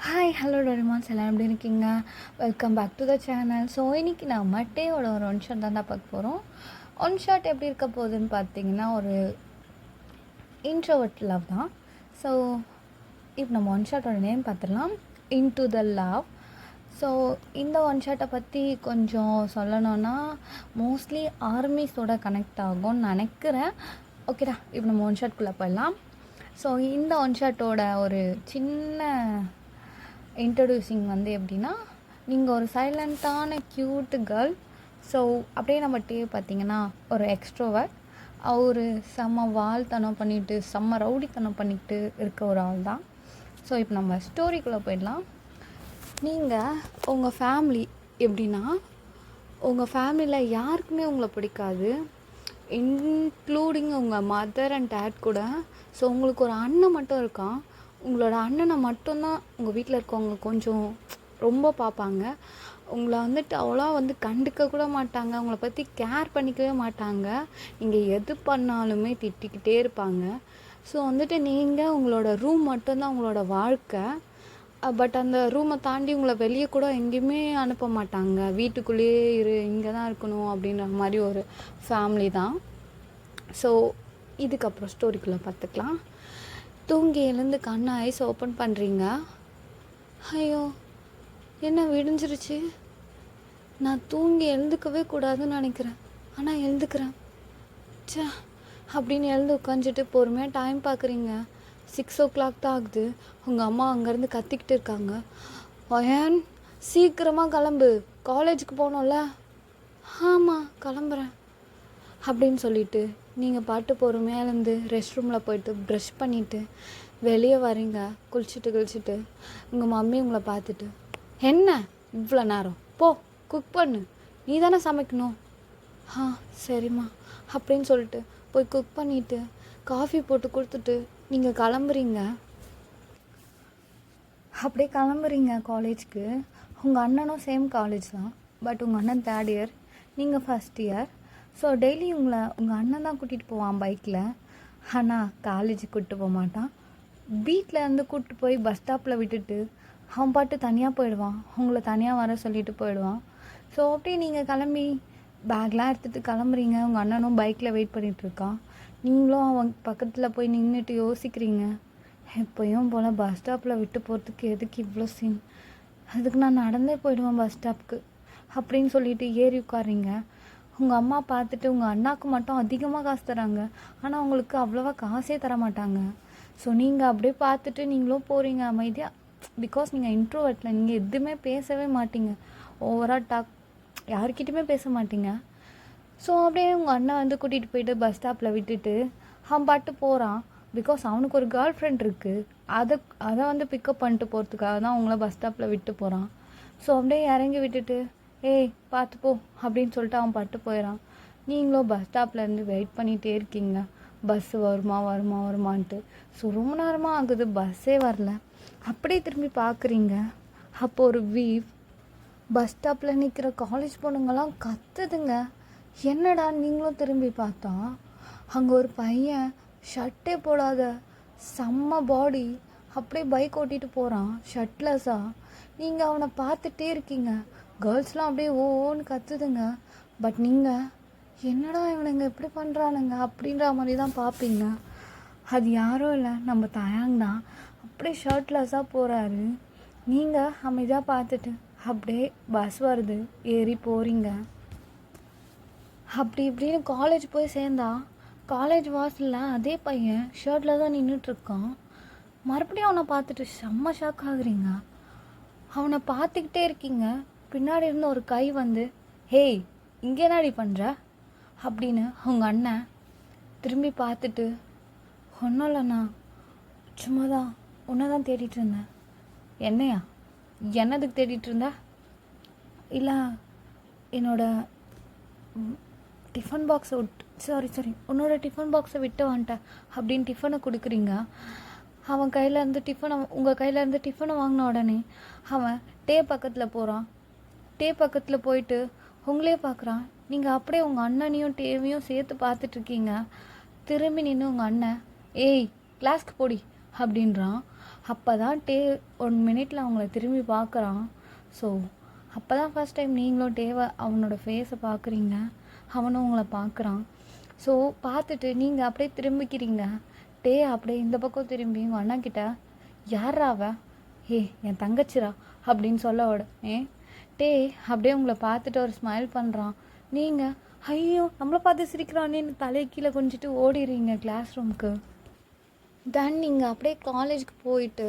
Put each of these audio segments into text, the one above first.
Hi hello டோரிமான்ஸ் எல்லாம் எப்படி இருக்கீங்க? Welcome back to the channel. So இன்றைக்கி நான் மட்டேயோட ஒரு ஒன் ஷாட் தான் பார்க்க போகிறோம். ஒன் ஷாட் எப்படி இருக்க போகுதுன்னு பார்த்தீங்கன்னா, ஒரு இன்ட்ரோவர்ட் லவ் தான். ஸோ இப்போ நம்ம ஒன் ஷாட்டோட நேம் பார்த்துடலாம், இன்டு த லவ். ஸோ இந்த ஒன் ஷாட்டை பற்றி கொஞ்சம் சொல்லணுன்னா மோஸ்ட்லி ஆர்மிஸோட கனெக்ட் ஆகும்னு நினைக்கிறேன். ஓகேடா, இப்போ நம்ம ஒன் ஷாட்குள்ளே போயிடலாம். ஸோ இந்த ஒன் ஷாட்டோட ஒரு சின்ன இன்ட்ரடியூசிங் வந்து எப்படின்னா, நீங்கள் ஒரு சைலண்ட்டான க்யூட் கேர்ள். ஸோ அப்படியே நம்ம பார்த்தீங்கன்னா ஒரு எக்ஸ்ட்ரோவர், அவர் செம்ம வால்தனம் பண்ணிவிட்டு செம்ம ரவுடித்தனம் பண்ணிக்கிட்டு இருக்க ஒரு ஆள் தான். ஸோ இப்போ நம்ம ஸ்டோரிக்குள்ளே போயிடலாம். நீங்கள் உங்கள் ஃபேமிலி எப்படின்னா, உங்கள் ஃபேமிலியில் யாருக்குமே உங்களை பிடிக்காது, இன்க்ளூடிங் உங்கள் மதர் அண்ட் டேட் கூட. ஸோ உங்களுக்கு ஒரு அண்ணன் மட்டும் இருக்கான். உங்களோட அண்ணனை மட்டும்தான் உங்கள் வீட்டில் இருக்கவங்க கொஞ்சம் ரொம்ப பார்ப்பாங்க. உங்களை வந்துட்டு அவ்வளோ கண்டுக்க கூட மாட்டாங்க, உங்களை பற்றி கேர் பண்ணிக்கவே மாட்டாங்க. நீங்கள் எது பண்ணாலுமே திட்டிக்கிட்டே இருப்பாங்க. ஸோ வந்துட்டு நீங்கள் உங்களோட ரூம் மட்டும்தான் உங்களோட வாழ்க்கை. பட் அந்த ரூமை தாண்டி உங்களை வெளியே கூட எங்கேயுமே அனுப்ப மாட்டாங்க. வீட்டுக்குள்ளேயே இங்கே தான் இருக்கணும் அப்படின்ற மாதிரி ஒரு ஃபேமிலி தான். ஸோ இதுக்கப்புறம் ஸ்டோரிக்குள்ளே பார்த்துக்கலாம். தூங்கி எழுந்து கண்ணை ஐஸ் ஓப்பன் பண்ணுறீங்க. ஐயோ, என்ன விடிஞ்சிருச்சு, நான் தூங்கி எழுந்துக்கவே கூடாதுன்னு நினைக்கிறேன், ஆனால் எழுந்துக்கிறேன். சே அப்படின்னு எழுந்து உட்காந்துட்டு பொறுமையாக டைம் பார்க்குறீங்க. 6 o'clock தான் ஆகுது. உங்கள் அம்மா அங்கேருந்து கத்திக்கிட்டு இருக்காங்க, ஏன் சீக்கிரமாக கிளம்பு, காலேஜுக்கு போகணும்ல. ஆமாம் கிளம்புறேன் அப்படின்னு சொல்லிவிட்டு நீங்கள் பாட்டு பொறுமையாக இருந்து ரெஸ்ட் ரூமில் போய்ட்டு ப்ரஷ் பண்ணிவிட்டு வெளியே வரீங்க. குளிச்சுட்டு உங்கள் மம்மி உங்களை பார்த்துட்டு, என்ன இவ்வளோ நேரம், போ குக் பண்ணு, நீ தானே சமைக்கணும். சரிம்மா அப்படின்னு சொல்லிட்டு போய் குக் பண்ணிவிட்டு காஃபி போட்டு கொடுத்துட்டு நீங்கள் கிளம்புறீங்க. அப்படியே கிளம்புறீங்க காலேஜ்க்கு. உங்கள் அண்ணனும் சேம் காலேஜ் தான், பட் உங்கள் அண்ணன் 3rd year, நீங்கள் 1st year. ஸோ டெய்லி உங்கள் அண்ணன் தான் கூட்டிகிட்டு போவான் பைக்கில், ஆனால் காலேஜுக்கு கூப்பிட்டு போக மாட்டான். வீட்டில் இருந்து கூப்பிட்டு போய் பஸ் ஸ்டாப்பில் விட்டுட்டு அவன் பாட்டு தனியாக போயிடுவான், உங்களை தனியாக வர சொல்லிட்டு போயிடுவான். ஸோ அப்படியே நீங்கள் கிளம்பி பேக்லாம் எடுத்துகிட்டு கிளம்புறீங்க. உங்கள் அண்ணனும் பைக்கில் வெயிட் பண்ணிகிட்ருக்கான். நீங்களும் அவன் பக்கத்தில் போய் நின்றுட்டு யோசிக்கிறீங்க, எப்போயும் போல் பஸ் ஸ்டாப்பில் விட்டு போகிறதுக்கு எதுக்கு இவ்வளோ சீன், அதுக்கு நான் நடந்தே போயிடுவேன் பஸ் ஸ்டாப்புக்கு அப்படின்னு சொல்லிட்டு ஏறி உட்காரிங்க. உங்கள் அம்மா பார்த்துட்டு உங்கள் அண்ணாவுக்கு மட்டும் அதிகமாக காசு தராங்க, ஆனால் உங்களுக்கு அவ்வளோவா காசே தர மாட்டாங்க. ஸோ நீங்கள் அப்படியே பார்த்துட்டு நீங்களும் போகிறீங்க அமைதியாக. பிகாஸ் நீங்கள் இன்ட்ரோவர்ட்டில், நீங்கள் எதுவுமே பேசவே மாட்டீங்க, ஓவராக டாக், யார்கிட்டையுமே பேச மாட்டீங்க. ஸோ அப்படியே உங்கள் அண்ணன் கூட்டிகிட்டு போயிட்டு பஸ் ஸ்டாப்பில் விட்டுட்டு அவன் பாட்டு போகிறான். பிகாஸ் அவனுக்கு ஒரு கேர்ள் ஃப்ரெண்ட் இருக்குது, அதை பிக்கப் பண்ணிட்டு போகிறதுக்காக தான் அவங்கள பஸ் ஸ்டாப்பில் விட்டு போகிறான். ஸோ அப்படியே இறங்கி விட்டுட்டு, ஏய் பார்த்து போ அப்படின்னு சொல்லிட்டு அவன் பட்டு போயிடான். நீங்களும் பஸ் ஸ்டாப்லேருந்து வெயிட் பண்ணிகிட்டே இருக்கீங்க, பஸ்ஸு வருமான்ட்டு. ஸோ ரொம்ப நேரமாக ஆகுது, பஸ்ஸே வரல. அப்படியே திரும்பி பார்க்குறீங்க. அப்போ ஒரு வீவ் பஸ் ஸ்டாப்பில் நிற்கிற காலேஜ் பொண்ணுங்கள்லாம் கத்துதுங்க. என்னடா நீங்களும் திரும்பி பார்த்தா அங்கே ஒரு பையன் ஷர்ட்டே போடாத செம்ம பாடி அப்படியே பைக் ஓட்டிகிட்டு போகிறான் ஷர்ட்லெஸ்ஸாக. நீங்கள் அவனை பார்த்துட்டே இருக்கீங்க. கேர்ள்ஸ்லாம் அப்படியே ஓன்னு கத்துதுங்க. பட் நீங்கள் என்னடா இவனுங்க எப்படி பண்ணுறானுங்க அப்படின்ற மாதிரி தான் பார்ப்பீங்க. அது யாரும் இல்லை, நம்ம தயாங் தான். அப்படியே ஷர்ட்லெஸ்ஸாக போகிறாரு. நீங்கள் அமைதியாக பார்த்துட்டு அப்படியே பஸ் வருது, ஏறி போகிறீங்க. அப்படி இப்படின்னு காலேஜ் போய் சேர்ந்தா காலேஜ் வாசலில் அதே பையன் ஷர்ட்டில் தான் நின்றுட்டுருக்கான். மறுபடியும் அவனை பார்த்துட்டு செம்ம ஷாக் ஆகுறீங்க. அவனை பார்த்துக்கிட்டே இருக்கீங்க. பின்னாடி இருந்து ஒரு கை ஹேய் இங்கே என்னடி பண்ணுற அப்படின்னு உங்கள் அண்ணன் திரும்பி பார்த்துட்டு, ஒன்றும் இல்லைண்ணா, சும்மா தான் உன்னை தான் தேடிட்டு இருந்தேன். என்னையா, என்னதுக்கு தேடிட்டு இருந்த? இல்லை என்னோட டிஃபன் பாக்ஸை சாரி உன்னோட டிஃபன் பாக்ஸை விட்டு வந்துட்டேன் அப்படின்னு டிஃபனை கொடுக்குறீங்க. அவன் கையிலேருந்து உங்கள் கையிலேருந்து டிஃபனை வாங்கின உடனே அவன் பக்கத்தில் போகிறான். பக்கத்தில் போயிட்டு உங்களே பார்க்குறான். நீங்கள் அப்படியே உங்கள் அண்ணனையும் டேவையும் சேர்த்து பார்த்துட்ருக்கீங்க. திரும்பி நின்று உங்கள் அண்ணன், ஏய் கிளாஸ்க்கு போடி அப்படின்றான். அப்போ தான் டே 1 மினிட்ல அவங்கள திரும்பி பார்க்குறான். ஸோ அப்போ தான் ஃபஸ்ட் டைம் நீங்களும் டேவை அவனோட ஃபேஸை பார்க்குறீங்க, அவனும் உங்களை பார்க்குறான். ஸோ பார்த்துட்டு நீங்கள் அப்படியே திரும்பிக்கிறீங்க. டே அப்படியே இந்த பக்கம் திரும்பி உங்கள் அண்ணாக்கிட்ட, யாரா அவ, ஏ என் தங்கச்சிரா அப்படின்னு சொல்ல உடனே டே அப்படியே உங்களை பார்த்துட்டு ஒரு ஸ்மைல் பண்ணுறான். நீங்கள் ஐயோ நம்மளை பார்த்து சிரிக்கிறானேன்னு தலையை கீழே கொஞ்சிட்டு ஓடிடுறீங்க கிளாஸ் ரூமுக்கு. தென் நீங்கள் அப்படியே காலேஜுக்கு போயிட்டு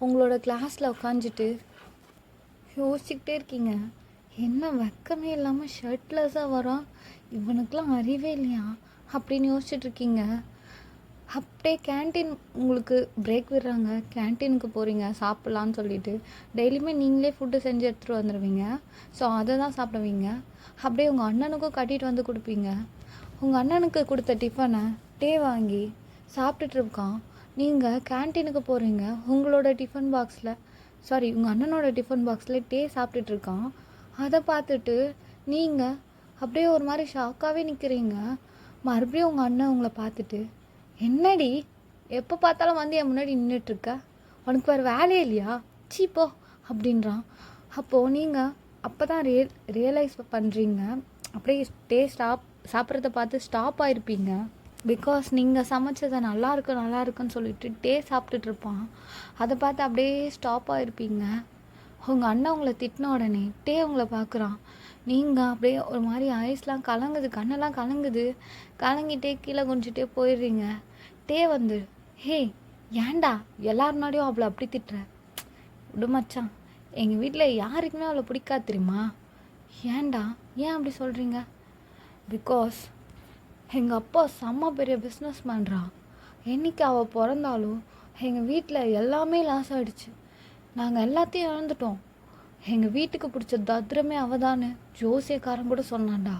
உங்களோட கிளாஸில் உட்காந்துட்டு யோசிச்சுக்கிட்டே இருக்கீங்க, என்ன வெக்கமே இல்லாமல் ஷர்ட்லெஸ்ஸாக வரான், இவனுக்கெலாம் அறிவே இல்லையா அப்படின்னு யோசிச்சுட்ருக்கீங்க. அப்படியே கேன்டீன் உங்களுக்கு பிரேக் விடுறாங்க, கேன்டீனுக்கு போகிறீங்க சாப்பிட்லான்னு சொல்லிட்டு. டெய்லியுமே நீங்களே ஃபுட்டு செஞ்சு எடுத்துகிட்டு வந்துடுவீங்க. ஸோ அதை தான் சாப்பிடுவீங்க. அப்படியே உங்கள் அண்ணனுக்கும் கட்டிட்டு வந்து கொடுப்பீங்க. உங்கள் அண்ணனுக்கு கொடுத்த டிஃபனை டே வாங்கி சாப்பிட்டுட்டு இருக்கான். நீங்கள் கேன்டீனுக்கு போகிறீங்க, உங்களோட டிஃபன் பாக்ஸில் உங்கள் அண்ணனோட டிஃபன் பாக்ஸில் டே சாப்பிட்டுட்டு இருக்கான். அதை பார்த்துட்டு நீங்கள் அப்படியே ஒரு மாதிரி ஷாக்காகவே நிற்கிறீங்க. மறுபடியும் உங்கள் அண்ணன் உங்களை பார்த்துட்டு, என்னடி எப்போ பார்த்தாலும் வந்து என் முன்னாடி நின்றுட்டுருக்க, உனக்கு வேறு வேலையே இல்லையா, சீப்போ அப்படின்றான். அப்போது நீங்கள் அப்போ தான் ரியலைஸ் பண்ணுறீங்க, அப்படியே டே சாப்பிட்றத பார்த்து ஸ்டாப் ஆகிருப்பீங்க. பிகாஸ் நீங்கள் சமைச்சதை நல்லா இருக்குன்னு சொல்லிட்டு டே சாப்பிட்டுட்ருப்பான். அதை பார்த்து அப்படியே ஸ்டாப் ஆகிருப்பீங்க. உங்கள் அண்ணன் உங்களை திட்டின உடனே டே உங்களை பார்க்குறான். நீங்கள் அப்படியே ஒரு மாதிரி ஐஸ்லாம் கலங்குது, கண்ணெல்லாம் கலங்கிட்டே கீழே குனிஞ்சிட்டே போயிடுறீங்க. டே வந்து, ஹே ஏன்டா எல்லார் முன்னாடியும் அவளை அப்படி திட்டுற, விடுமச்சான், எங்கள் வீட்டில் யாருக்குமே அவளை பிடிக்காது தெரியுமா, ஏன்டா ஏன் அப்படி சொல்கிறீங்க, பிகாஸ் எங்கள் அப்பா செம்ம பெரிய பிஸ்னஸ் பண்ணுறா, என்றைக்கு அவள் பிறந்தாலும் எங்கள் வீட்டில் எல்லாமே லாஸ் ஆகிடுச்சு, நாங்கள் எல்லாத்தையும் இழந்துட்டோம், எங்கள் வீட்டுக்கு பிடிச்ச தத்ரமே அவள் தானே ஜோசியக்காரன் கூட சொன்னான்டா,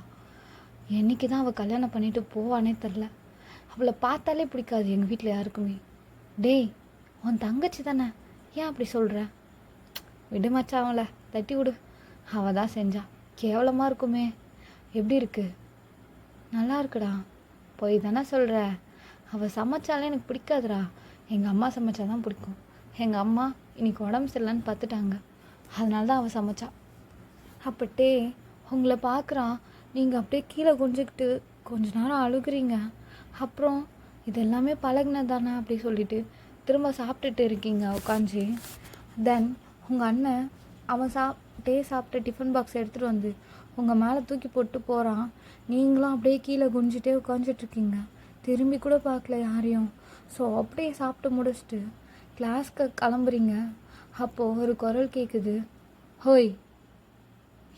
என்றைக்கு தான் அவள் கல்யாணம் பண்ணிட்டு போவானே தெரில, அவளை பார்த்தாலே பிடிக்காது எங்கள் வீட்டில் யாருக்குமே. டேய் உன் தங்கச்சி தானே, ஏன் அப்படி சொல்கிற, விடுமச்சா அவளை தட்டி விடு, அவள் தான் செஞ்சா, கேவலமாக இருக்குமே, எப்படி இருக்கு, நல்லா இருக்குடா, போய் தானே சொல்கிற, அவள் சமைச்சாலே எனக்கு பிடிக்காதுடா, எங்கள் அம்மா சமைச்சா தான் பிடிக்கும், எங்கள் அம்மா இன்னைக்கு உடம்பு சரியில்லைன்னு பார்த்துட்டாங்க, அதனால தான் அவள் சமைச்சா. அப்பட்டே உங்களை பார்க்குறான். நீங்கள் அப்படியே கீழே குனிஞ்சிக்கிட்டு கொஞ்ச நேரம் அழுகுறீங்க. அப்புறம் இதெல்லாமே பழகினது தானே அப்படி சொல்லிட்டு திரும்ப சாப்பிட்டுட்டு இருக்கீங்க உட்காந்து. தென் உங்கள் அண்ணன் அவன் டே சாப்பிட்ட டிஃபன் பாக்ஸ் எடுத்துகிட்டு வந்து உங்கள் மேலே தூக்கி போட்டு போகிறான். நீங்களும் அப்படியே கீழே குனிஞ்சிட்டே உட்காந்துட்ருக்கீங்க, திரும்பி கூட பார்க்கல யாரையும். ஸோ அப்படியே சாப்பிட்டு முடிச்சுட்டு கிளாஸ்க்கு கிளம்புறீங்க. அப்போது ஒரு குரல் கேட்குது, ஹோய்,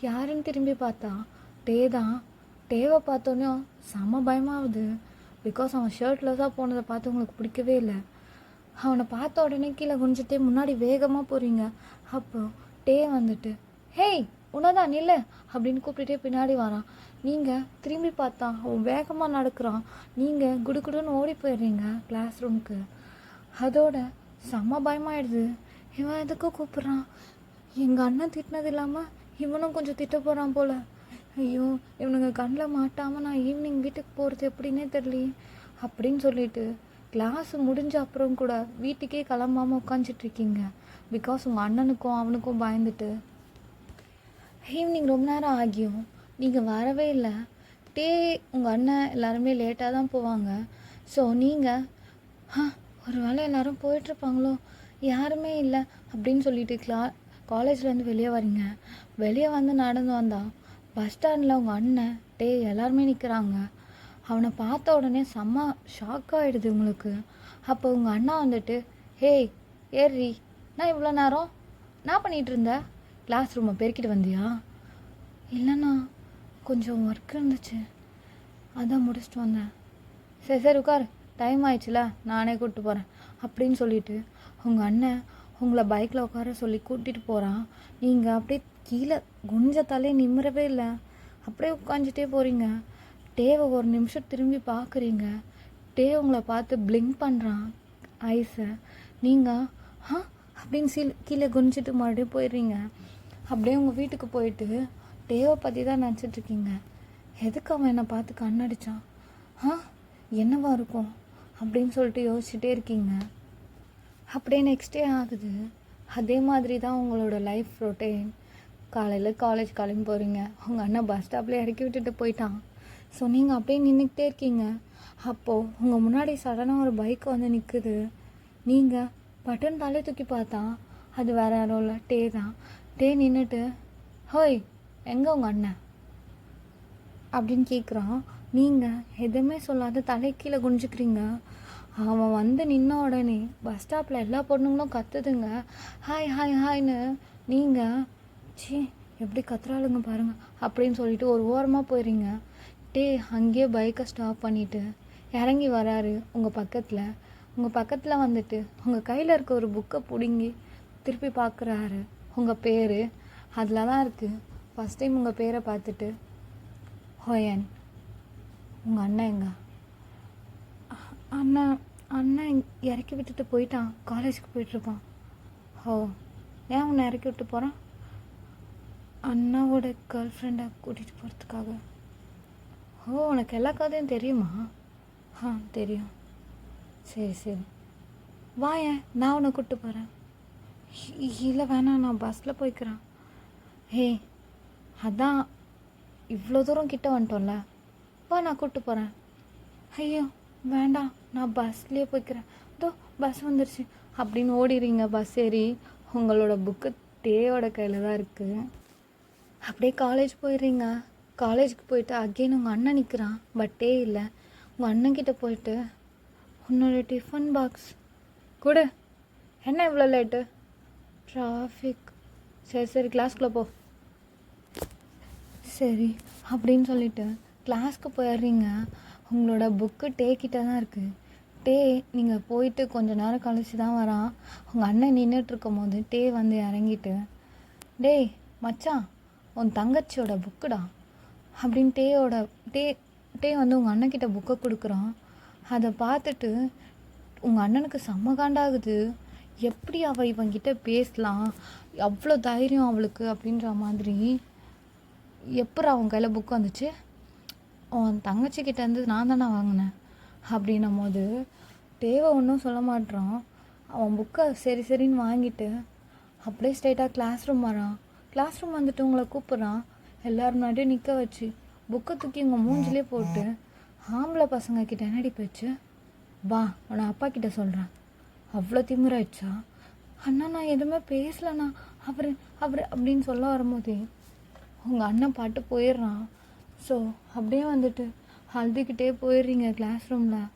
யாருன்னு திரும்பி பார்த்தா டே தான். டேவை பார்த்தோன்னே செம்ம பயமாகுது, பிகாஸ் அவன் ஷர்ட்லெஸ்ஸாக போனதை பார்த்து உங்களுக்கு பிடிக்கவே இல்லை. அவனை பார்த்த உடனே கீழே குனிஞ்சிட்டே முன்னாடி வேகமாக போகிறீங்க. அப்போ டே வந்துட்டு, ஹேய் உன்னதான் நில்ல அப்படின்னு கூப்பிட்டுட்டே பின்னாடி வரான். நீங்கள் திரும்பி பார்த்தா அவன் வேகமாக நடக்கிறான். நீங்கள் குடுகுடுன்னு ஓடி போயிடுறீங்க கிளாஸ் ரூமுக்கு. அதோட செம்ம பயமாயிடுது, இவன் எதுக்கு கூப்பிட்றான், எங்கள் அண்ணன் திட்டினது இல்லாமல் இவனும் கொஞ்சம் திட்ட போகிறான் போல், ஐயோ இவனுங்க கண்ணில் மாட்டாமல் நான் ஈவினிங் வீட்டுக்கு போகிறது எப்படின்னே தெரியலையே அப்படின்னு சொல்லிட்டு கிளாஸ் முடிஞ்ச அப்புறம் கூட வீட்டுக்கே கிளம்பாமல் உட்காந்துட்ருக்கீங்க. பிகாஸ் உங்கள் அண்ணனுக்கும் அவனுக்கும் பயந்துட்டு. ஈவினிங் ரொம்ப நேரம் ஆகியும் நீங்கள் வரவே இல்லை. டே உங்கள் அண்ணன் எல்லாருமே லேட்டாக தான் போவாங்க. ஸோ நீங்கள் ஒரு வேளை எல்லோரும் போயிட்டுருப்பாங்களோ, யாருமே இல்லை அப்படின்னு சொல்லிட்டு காலேஜ்லேருந்து வெளியே வரீங்க. வெளியே வந்து நடந்து வந்தால் பஸ் ஸ்டாண்டில் உங்கள் அண்ணன் டே எல்லாருமே நிற்கிறாங்க. அவனை பார்த்த உடனே செம்ம ஷாக் ஆகிடுது உங்களுக்கு. அப்போ உங்கள் அண்ணா வந்துட்டு, ஹேய் ஏறி, நான் இவ்வளோ நேரம் நான் பண்ணிகிட்டு இருந்தேன், கிளாஸ் ரூமை பெருக்கிட்டு வந்தியா, இல்லைண்ணா கொஞ்சம் ஒர்க் இருந்துச்சு அதான் முடிச்சுட்டு வந்தேன், சரி உட்கார், டைம் ஆயிடுச்சுல நானே கூப்பிட்டு போகிறேன் அப்படின்னு சொல்லிட்டு உங்கள் அண்ணன் உங்களை பைக்கில் உட்கார சொல்லி கூட்டிகிட்டு போகிறான். நீங்கள் அப்படியே கீழே குஞ்சத்தாலே நிம்மறவே இல்லை, அப்படியே உட்காந்துட்டே போகிறீங்க. டேவை ஒரு நிமிஷம் திரும்பி பார்க்குறீங்க. டே உங்களை பார்த்து பிளிங்க் பண்ணுறான் ஐஸை. நீங்கள் அப்படின்னு கீழே குனிச்சிட்டு மறுபடியும் போயிடுறீங்க. அப்படியே உங்கள் வீட்டுக்கு போயிட்டு டேவை பற்றி தான் நினச்சிட்ருக்கீங்க. எதுக்கு அவன் என்னை பார்த்து கண்ணடிச்சான், என்னவா இருக்கும் அப்படின்னு சொல்லிட்டு யோசிச்சுட்டே இருக்கீங்க. அப்படியே நெக்ஸ்ட் டே ஆகுது. அதே மாதிரி தான் உங்களோட லைஃப் ரொட்டீன். காலையில் காலேஜ் கிளம்பி போகிறீங்க, உங்கள் அண்ணன் பஸ் ஸ்டாப்லேயே இறக்கி விட்டுட்டு போயிட்டான். ஸோ நீங்கள் அப்படியே நின்றுக்கிட்டே இருக்கீங்க. அப்போது உங்கள் முன்னாடி சடனாக ஒரு பைக் வந்து நிற்குது. நீங்கள் பட்டன் தலை தூக்கி பார்த்தா அது வேறு யாரும் இல்லை, டே தான். டே நின்றுட்டு, ஹோய் எங்கே உங்கள் அண்ணன் அப்படின்னு கேட்குறான். நீங்கள் எதுவுமே சொல்லாத தலை கீழே குனிஞ்சிக்கிறீங்க. அவன் வந்து நின்ன உடனே பஸ் ஸ்டாப்பில் எல்லா பொண்ணுங்களும் கத்துதுங்க, ஹாய் ஹாய் ஹாய்னு. நீங்கள் சி எப்படி கத்துறாளுங்க பாருங்கள் அப்படின்னு சொல்லிட்டு ஒரு ஓரமாக போயிடுறீங்க. டே அங்கேயே பைக்கை ஸ்டாப் பண்ணிவிட்டு இறங்கி வராரு உங்கள் பக்கத்தில் வந்துட்டு உங்கள் கையில் இருக்க ஒரு புக்கை பிடுங்கி திருப்பி பார்க்குறாரு. உங்கள் பேர் அதில் தான் இருக்குது. ஃபஸ்ட் டைம் உங்கள் பேரை பார்த்துட்டு, ஹோயன் உங்கள் அண்ணன் எங்க? அண்ணன் இறக்கி விட்டுட்டு போயிட்டான், காலேஜுக்கு போயிட்டுருப்பான். ஓ, ஏன் உன்னை இறக்கி விட்டு போகிறான்? அண்ணாவோட கேர்ள் ஃப்ரெண்டை கூட்டிகிட்டு போகிறதுக்காக. ஓ, உனக்கு எல்லா கதையும் தெரியுமா? தெரியும். சரி வா, ஏன் நான் உன்னை கூப்பிட்டு போகிறேன். இல்லை வேணாம், நான் பஸ்ஸில் போய்க்கிறேன். ஹே அதான் இவ்வளோ தூரம் கிட்ட வந்துட்டோம்ல, வா நான் கூப்பிட்டு போகிறேன். ஐயோ வேண்டாம், நான் பஸ்லேயே போய்க்கிறேன், இதோ பஸ் வந்துருச்சு அப்படின்னு ஓடிடுறீங்க. பஸ் ஏறி உங்களோட புக்கு டேயோட கையில் தான் இருக்குது. அப்படியே காலேஜ் போயிடுறீங்க. காலேஜுக்கு போயிட்டு அகெயின் உங்கள் அண்ணன் நிற்கிறான், பட் டே இல்லை. உங்கள் அண்ணன்கிட்ட போயிட்டு, உன்னோட டிஃபன் பாக்ஸ் கொடு. என்ன இவ்வளோ லேட்டு? டிராஃபிக். சரி கிளாஸ்க்குள்ளே போ. சரி அப்படின்னு சொல்லிட்டு கிளாஸ்க்கு போயிடுறீங்க. உங்களோட புக்கு டே கிட்ட தான் இருக்குது. டே நீங்கள் போயிட்டு கொஞ்ச நேரம் கழிச்சு தான் வரான். உங்கள் அண்ணன் நின்றுட்டுருக்கும் போது டே வந்து இறங்கிட்டு, டேய் மச்சான் உன் தங்கச்சியோட புக்குடா அப்படின்னு டே வந்து உங்கள் அண்ணன்கிட்ட புக்கை கொடுக்குறான். அதை பார்த்துட்டு உங்கள் அண்ணனுக்கு செம்ம காண்டாகுது. எப்படி அவள் இவங்கிட்ட பேசலாம், அவ்வளோ தைரியம் அவளுக்கு அப்படின்ற மாதிரி. எப்படி அவன் கையில் புக் வந்துச்சு? அவன் தங்கச்சிக்கிட்டேருந்து நான் தானே வாங்கினேன் அப்படின்னும் போது தேவை ஒன்றும் சொல்ல மாட்டான். அவன் புக்கை சரின்னு வாங்கிட்டு அப்படியே ஸ்ட்ரெயிட்டாக கிளாஸ் ரூம் வரான். கிளாஸ் ரூம் வந்துட்டு உங்களை கூப்பிட்றான். எல்லோரும் முன்னாடியும் நிற்க வச்சு புக்கை தூக்கி உங்கள் மூஞ்சிலே போட்டு, ஆம்பளை பசங்க கிட்ட என்னடி போச்சு, வா உன்னை அப்பா கிட்ட சொல்கிறேன். அவ்வளோ திமிராயிடுச்சா? அண்ணா நான் எதுவுமே பேசலண்ணா அவர் அப்படின்னு சொல்ல வரும்போதே உங்கள் அண்ணன் பாட்டு போயிடுறான். ஸோ அப்படியே வந்துட்டு அழுதுகிட்டே போயிடுறீங்க கிளாஸ் ரூமில்.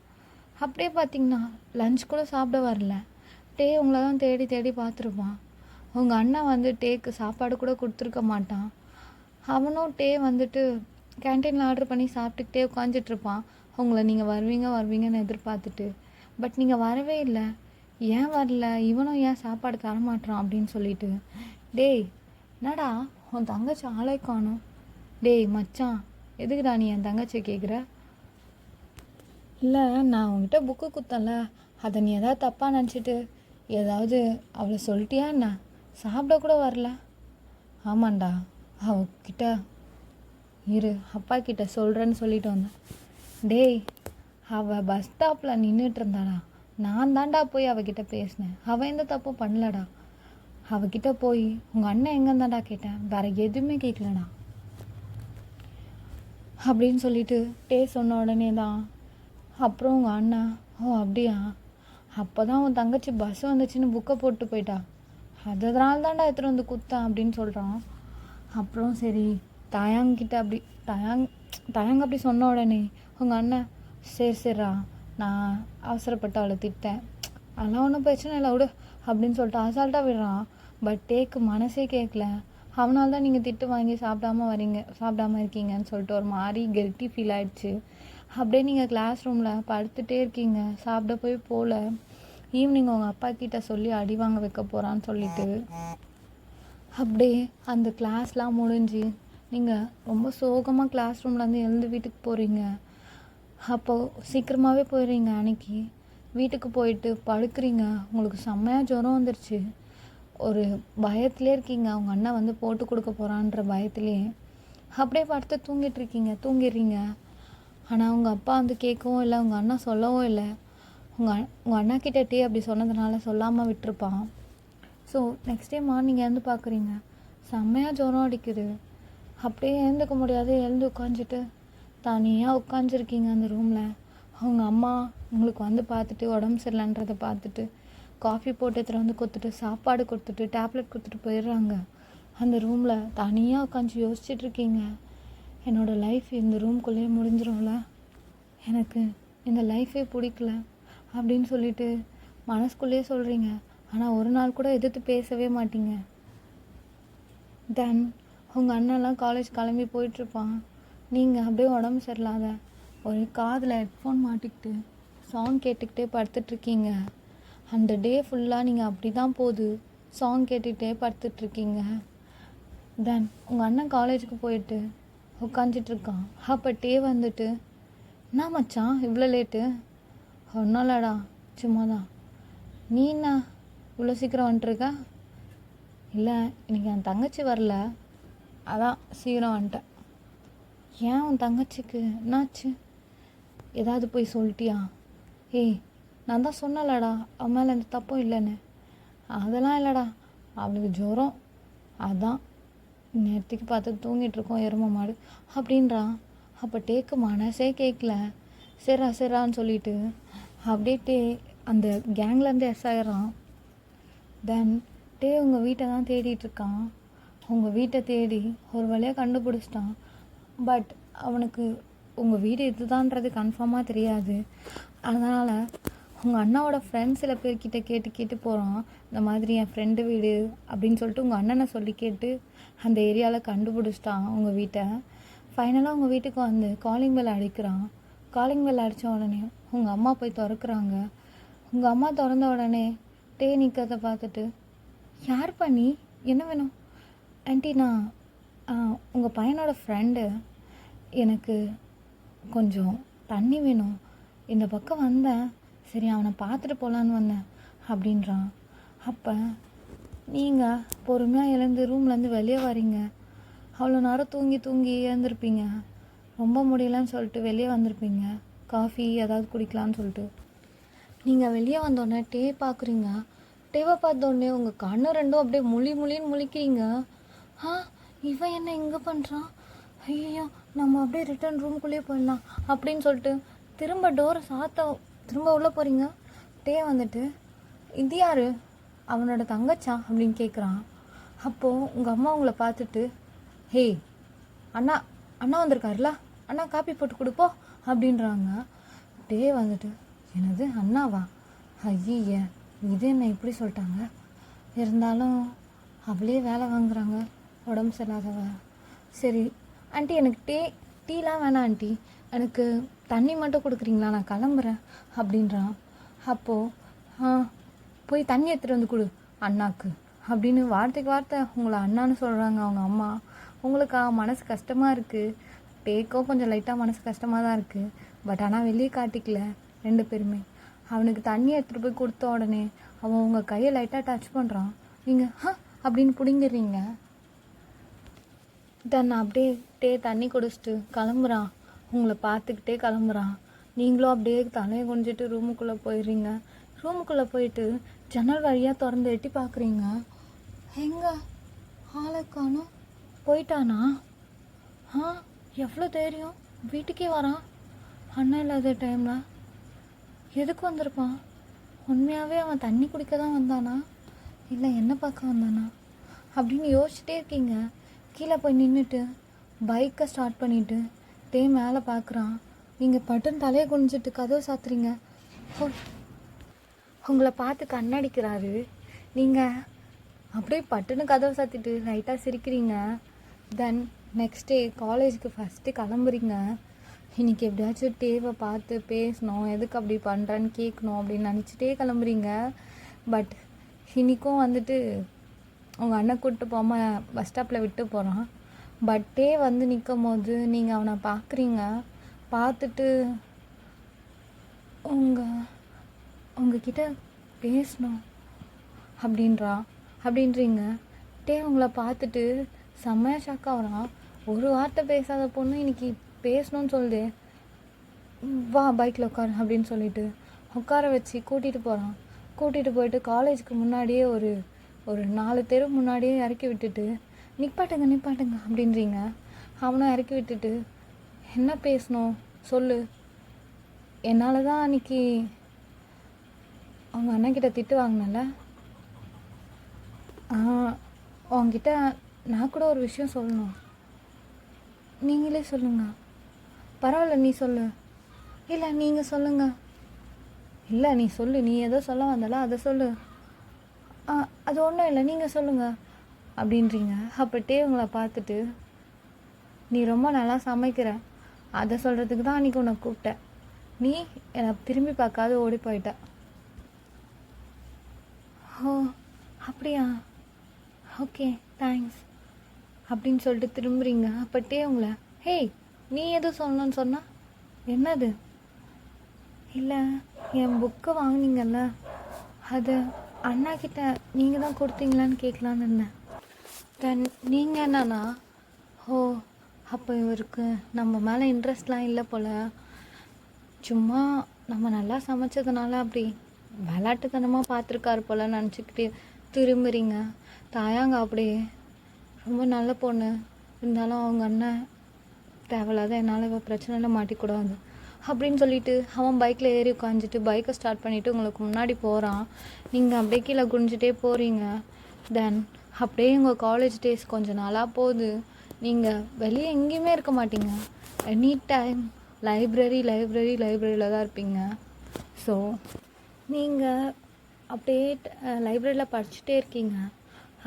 அப்படியே பார்த்தீங்கன்னா லஞ்ச் கூட சாப்பிட வரல. டே உங்களை தான் தேடி பார்த்துருப்பான். உங்கள் அண்ணன் வந்து டேக்கு சாப்பாடு கூட கொடுத்துருக்க மாட்டான். அவனும் டே வந்துட்டு கேன்டீனில் ஆர்டர் பண்ணி சாப்பிட்டுக்கிட்டே உட்காந்துட்ருப்பான். உங்களை நீங்கள் வருவீங்கன்னு எதிர்பார்த்துட்டு. பட் நீங்கள் வரவே இல்லை. ஏன் வரல, இவனும் ஏன் சாப்பாடு தரமாட்டான் அப்படின்னு சொல்லிட்டு, டேய் என்னடா உன் தங்கச்சி ஆளே காணும். டேய் மச்சான் எதுக்குடா நீ என் தங்கச்சியை கேட்குற? இல்லை நான் உங்ககிட்ட புக்கு கொடுத்தேன்ல, அதை நீ எதாவது தப்பாக நினச்சிட்டு ஏதாவது அவளை சொல்லிட்டியா என்ன? சாப்பிட கூட வரல. ஆமாண்டா அவகிட்ட இரு அப்பா கிட்ட சொல்கிறேன்னு சொல்லிட்டு வந்தேன். டேய் அவள் பஸ் ஸ்டாப்பில் நின்றுட்டு இருந்தாடா, நான் தாண்டா போய் அவகிட்ட பேசினேன். அவள் எந்த தப்பும் பண்ணலடா. அவகிட்ட போய் உங்கள் அண்ணன் எங்கேருந்தாண்டா கேட்டேன், வேறு எதுவுமே கேட்கலடா அப்படின்னு சொல்லிட்டு டே சொன்ன உடனே தான் அப்புறம் உங்கள் அண்ணன், ஓ அப்படியா, அப்போ தான் உன் தங்கச்சி பஸ் வந்துச்சுன்னு புக்கை போட்டு போயிட்டா, அதனால தாண்டா எடுத்துகிட்டு வந்து குத்தான் அப்படின்னு சொல்கிறான். அப்புறம் சரி தயாங்கிட்ட அப்படி தயாங்க அப்படி சொன்ன உடனே உங்கள் அண்ணன், சரிடா நான் அவசரப்பட்டு அவளை திட்டேன், அதெல்லாம் ஒன்றும் பிரச்சனை இல்லை விடு அப்படின்னு சொல்லிட்டு அசால்ட்டாக விடுறான். பட் டேக்கு மனசே கேட்கல. அவனால் தான் நீங்கள் திட்டு வாங்கி சாப்பிடாம இருக்கீங்கன்னு சொல்லிட்டு ஒரு மாதிரி கில்ட்டி ஃபீல் ஆகிடுச்சு. அப்படியே நீங்கள் கிளாஸ் ரூமில் படுத்துகிட்டே இருக்கீங்க, சாப்பிட போகல. ஈவினிங் உங்கள் அப்பா கிட்ட சொல்லி அடி வாங்க வைக்க போகிறான்னு சொல்லிட்டு அப்படியே அந்த கிளாஸ்லாம் முடிஞ்சு நீங்கள் ரொம்ப சோகமாக கிளாஸ் ரூம்லேருந்து எழுந்து வீட்டுக்கு போகிறீங்க. அப்போது சீக்கிரமாகவே போயிடுறீங்க. அன்னைக்கு வீட்டுக்கு போயிட்டு படுக்கிறீங்க. உங்களுக்கு செம்மையாக ஜுரம் வந்துருச்சு. ஒரு பயத்திலே இருக்கீங்க, அவங்க அண்ணன் வந்து போட்டு கொடுக்க போகிறான்ற பயத்துலேயே அப்படியே படுத்து தூங்கிடுறீங்க. ஆனால் உங்கள் அப்பா வந்து கேட்கவும் இல்லை, உங்கள் அண்ணன் சொல்லவும் இல்லை. உங்கள் அண்ணா கிட்ட டே அப்படி சொன்னதுனால சொல்லாமல் விட்டுருப்பான். ஸோ நெக்ஸ்ட் டே மார்னிங் எழுந்து பார்க்குறீங்க, செம்மையாக ஜுரம் அடிக்குது. அப்படியே எழுந்துக்க முடியாது, எழுந்து உட்காந்துட்டு தனியாக உட்காந்துருக்கீங்க அந்த ரூமில். அவங்க அம்மா உங்களுக்கு வந்து பார்த்துட்டு உடம்பு சரியில்லைன்றதை பார்த்துட்டு காஃபி போட்டு எடுத்துகிட்டு வந்து கொடுத்துட்டு சாப்பாடு கொடுத்துட்டு டேப்லெட் கொடுத்துட்டு போயிடுறாங்க. அந்த ரூமில் தனியாக உட்காந்து யோசிச்சுட்ருக்கீங்க, என்னோடய லைஃப் இந்த ரூம்குள்ளேயே முடிஞ்சிடும்ல, எனக்கு இந்த லைஃபே பிடிக்கல அப்படின்னு சொல்லிட்டு மனசுக்குள்ளேயே சொல்கிறீங்க. ஆனால் ஒரு நாள் கூட எதிர்த்து பேசவே மாட்டீங்க. தென் உங்கள் அண்ணெல்லாம் காலேஜ் கிளம்பி போயிட்டுருப்பான். நீங்கள் அப்படியே உடம்பு சரியில்லாத ஒரு காதில் ஹெட்ஃபோன் மாட்டிக்கிட்டு சாங் கேட்டுக்கிட்டே படுத்துட்ருக்கீங்க. அந்த டே ஃபுல்லாக நீங்கள் அப்படி தான் போகுது, சாங் கேட்டுக்கிட்டே படுத்துட்ருக்கீங்க. தென் உங்கள் அண்ணன் காலேஜுக்கு போயிட்டு உட்காந்துட்ருக்கான். அப்போ டே வந்துட்டு, என்ன மச்சான் இவ்வளோ லேட்டு? ஒன்றும் இல்லைடா, சும்மா தான். நீ என்ன இவ்வளோ சீக்கிரம் வந்துட்டுருக்கா? இல்லை, எனக்கு என் தங்கச்சி வரல, அதான் சீக்கிரம் வந்துட்டேன். ஏன் உன் தங்கச்சிக்கு என்னாச்சு? ஏதாவது போய் சொல்லிட்டியா? ஏய், நான் தான் சொன்னலடா அவன் மேலே எந்த தப்பும் இல்லைன்னு. அதெல்லாம் இல்லைடா, அவளுக்கு ஜுரம், அதான் நேரத்துக்கு பார்த்து தூங்கிட்டுருக்கோம் எருமை மாடு அப்படின்றான். அப்போ டேக்கு மனசே கேட்கல. சரிரான்னு சொல்லிட்டு அப்படியே டே அந்த கேங்லேருந்து எஸ் ஆயிடுறான். தென் டே உங்கள் வீட்டை தான் தேடிட்டுருக்கான். உங்கள் வீட்டை தேடி ஒரு வழியாக கண்டுபிடிச்சிட்டான். பட் அவனுக்கு உங்கள் வீடு இதுதான்றது கன்ஃபார்மாக தெரியாது. அதனால் உங்கள் அண்ணாவோட ஃப்ரெண்ட்ஸ் சில பேர்கிட்ட கேட்டு போகிறான். இந்த மாதிரி என் ஃப்ரெண்டு வீடு அப்படின்னு சொல்லிட்டு உங்கள் அண்ணனை சொல்லி கேட்டு அந்த ஏரியாவில் கண்டுபிடிச்சிட்டான் உங்கள் வீட்டை. ஃபைனலாக உங்கள் வீட்டுக்கு வந்து காலிங் பெல் அடிக்கிறான். காலிங் பெல் அடித்த உடனே உங்கள் அம்மா போய் திறக்கிறாங்க. உங்கள் அம்மா திறந்த உடனே டே நிற்கிறத பார்த்துட்டு, யார் பண்ணி, என்ன வேணும்? ஆண்டி, நான் உங்கள் பையனோட ஃப்ரெண்டு, எனக்கு கொஞ்சம் தண்ணி வேணும், இந்த பக்கம் வந்தேன், சரி அவனை பார்த்துட்டு போகலான்னு வந்தேன் அப்படின்றான். அப்போ நீங்கள் பொறுமையாக எழுந்து ரூம்லேருந்து வெளியே வரீங்க. அவ்வளோ நேரம் தூங்கி எழுந்திருப்பீங்க, ரொம்ப முடியலன்னு சொல்லிட்டு வெளியே வந்திருப்பீங்க, காஃபி ஏதாவது குடிக்கலான்னு சொல்லிட்டு. நீங்கள் வெளியே வந்தோடனே டே பார்க்குறீங்க. டேவை பார்த்தோடனே உங்கள் கண்ணு ரெண்டும் அப்படியே முழின்னு முழிக்கிறீங்க. இவன் என்ன இங்கே பண்ணுறான்? ஐயோ, நம்ம அப்படியே ரிட்டர்ன் ரூம்குள்ளேயே போயிடலாம் அப்படின்னு சொல்லிட்டு திரும்ப டோரை திரும்ப உள்ளே போகிறீங்க. டே வந்துட்டு, இது யார், அவனோட தங்கச்சா அப்படின்னு கேட்குறான். அப்போது உங்கள் அம்மா உங்களை பார்த்துட்டு, ஹேய் அண்ணா வந்திருக்காருல, அண்ணா காப்பி போட்டு கொடுப்போம் அப்படின்றாங்க. டே வந்துட்டு, என்னது அண்ணாவா? ஐய, இது என்ன இப்படி சொல்லிட்டாங்க? இருந்தாலும் அவளே வேலை வாங்குறாங்க, உடம்பு சரியில்லாதவ. சரி ஆண்டி, எனக்கு டீலாம் வேணாம் ஆண்டி, எனக்கு தண்ணி மட்டும் கொடுக்குறீங்களா, நான் கிளம்புறேன் அப்படின்றான். அப்போது போய் தண்ணி எடுத்துகிட்டு வந்து கொடு அண்ணாக்கு அப்படின்னு வார்த்தைக்கு வார்த்தை உங்களை அண்ணான்னு சொல்கிறாங்க அவங்க அம்மா. உங்களுக்கா மனசு கஷ்டமாக இருக்குது. டேக்கோ கொஞ்சம் லைட்டாக மனசு கஷ்டமாக தான் இருக்குது. பட் ஆனால் வெளியே காட்டிக்கல ரெண்டு பேருமே. அவனுக்கு தண்ணி எடுத்துகிட்டு போய் கொடுத்த உடனே அவன் உங்கள் கையை லைட்டாக டச் பண்ணுறான். நீங்கள் அப்படின்னு பிடிங்கிடுறீங்க. தென் அப்படியே தண்ணி குடிச்சிட்டு கிளம்புறான். உங்களை பார்த்துக்கிட்டே கிளம்புறான். நீங்களும் அப்படியே தலையை குனிஞ்சிட்டு ரூமுக்குள்ளே போயிடுறீங்க. ரூமுக்குள்ளே போயிட்டு ஜன்னல் வழியாக திறந்து எட்டி பார்க்குறீங்க. எங்கே ஆளை காணோம், போயிட்டானா? எவ்வளோ தைரியம், வீட்டுக்கே வரான் அண்ணன் இல்லாத டைமில். எதுக்கு வந்திருப்பான்? உண்மையாகவே அவன் தண்ணி குடிக்க தான் வந்தானா, இல்லை என்ன பார்க்க வந்தானா அப்படின்னு யோசிச்சுட்டே இருக்கீங்க. கீழே போய் நின்றுட்டு பைக்கை ஸ்டார்ட் பண்ணிவிட்டு டே மேலே பார்க்குறான். நீங்கள் பட்டுன்னு தலையை குனிஞ்சிட்டு கதவை சாத்துறீங்க. உங்களை பார்த்து கண்ணடிக்கிறாரு. நீங்கள் அப்படியே பட்டுன்னு கதவை சாத்திட்டு லைட்டாக சிரிக்கிறீங்க. தென் நெக்ஸ்ட் டே காலேஜுக்கு ஃபஸ்ட்டு கிளம்புறீங்க. இன்றைக்கி எப்படியாச்சும் டேவை பார்த்து பேசணும், எதுக்கு அப்படி பண்ணுறேன்னு கேட்கணும் அப்படின்னு நினச்சிட்டே கிளம்புறீங்க. பட் இன்றைக்கும் வந்துட்டு உங்கள் அண்ணன் கூப்பிட்டு போகாமல் பஸ் ஸ்டாப்பில் விட்டு போகிறான். பட் டே வந்து நிற்கும் போது நீங்கள் அவனை பார்க்குறீங்க. பார்த்துட்டு உங்ககிட்ட பேசணும் அப்படின்றீங்க. டே உங்களை பார்த்துட்டு செம்மையாக ஷாக் ஆகிறான். ஒரு வார்த்தை பேசாத பொண்ணு இன்னைக்கு பேசணும்னு சொல்லுது, வா பைக்கில் உட்காரு அப்படின்னு சொல்லிட்டு உட்கார வச்சு கூட்டிகிட்டு போகிறான். கூட்டிகிட்டு போயிட்டு காலேஜுக்கு முன்னாடியே ஒரு ஒரு 4 தெரு முன்னாடியே இறக்கி விட்டுட்டு நிப்பாட்டுங்க அப்படின்றீங்க. அவனும் இறக்கி விட்டுட்டு என்ன பேசணும் சொல்லு, என்னால் தான் அன்றைக்கி அவங்க அண்ணன்கிட்ட திட்டு வாங்கினல, உங்ககிட்ட நான் கூட ஒரு விஷயம் சொல்லணும். நீங்களே சொல்லுங்க. பரவாயில்ல நீ சொல்லு. இல்லை நீங்கள் சொல்லுங்க. இல்லை நீ சொல்லு, நீ ஏதோ சொல்ல வந்தால அதை சொல்லு. அது ஒன்றும் இல்லை, நீங்கள் சொல்லுங்கள் அப்படின்றீங்க. அப்பட்டே உங்களை பார்த்துட்டு நீ ரொம்ப நல்லா சமைக்கிற, அதை சொல்கிறதுக்கு தான் அன்றைக்கி உன்னை கூப்பிட்டேன். நீ என்னை திரும்பி பார்க்காத ஓடி போயிட்ட. ஓ அப்படியா, ஓகே தேங்க்ஸ் அப்படின்னு சொல்லிட்டு திரும்புறீங்க. அப்பட்டே உங்களை ஹேய் நீ எதுவும் சொல்லணும்னு சொன்னா என்னது? இல்லை என் புக்கை வாங்கினீங்கல்ல, அது அண்ணா கிட்ட நீங்கள் தான் கொடுத்தீங்களான்னு கேட்கலான்னு இருந்தேன். தென் நீங்கள் என்னன்னா, ஓ அப்போ இவருக்கு நம்ம மேலே இன்ட்ரெஸ்ட்லாம் இல்லை போல், சும்மா நம்ம நல்லா சமைச்சதுனால அப்படி விளையாட்டுத்தனமாக பார்த்துருக்காரு போல் நினச்சிக்கிட்டு திரும்புறீங்க. தாயாங்க அப்படியே ரொம்ப நல்ல பொண்ணு, இருந்தாலும் அவங்க அண்ணன் தேவையில்லாத என்னால் இவ பிரச்சனையில் மாட்டிக்கூடாது அப்படின்னு சொல்லிட்டு அவன் பைக்கில் ஏறி உட்காந்துட்டு பைக்கை ஸ்டார்ட் பண்ணிவிட்டு உங்களுக்கு முன்னாடி போகிறான். நீங்கள் அப்படியே கீழே குனிஞ்சிட்டே போகிறீங்க. தென் அப்படியே உங்கள் காலேஜ் டேஸ் கொஞ்சம் நாளாக போகுது. நீங்கள் வெளியே எங்கேயுமே இருக்க மாட்டீங்க. எனி டைம் லைப்ரரியில் தான் இருப்பீங்க. ஸோ நீங்கள் அப்படியே லைப்ரரியில் படிச்சுட்டே இருக்கீங்க.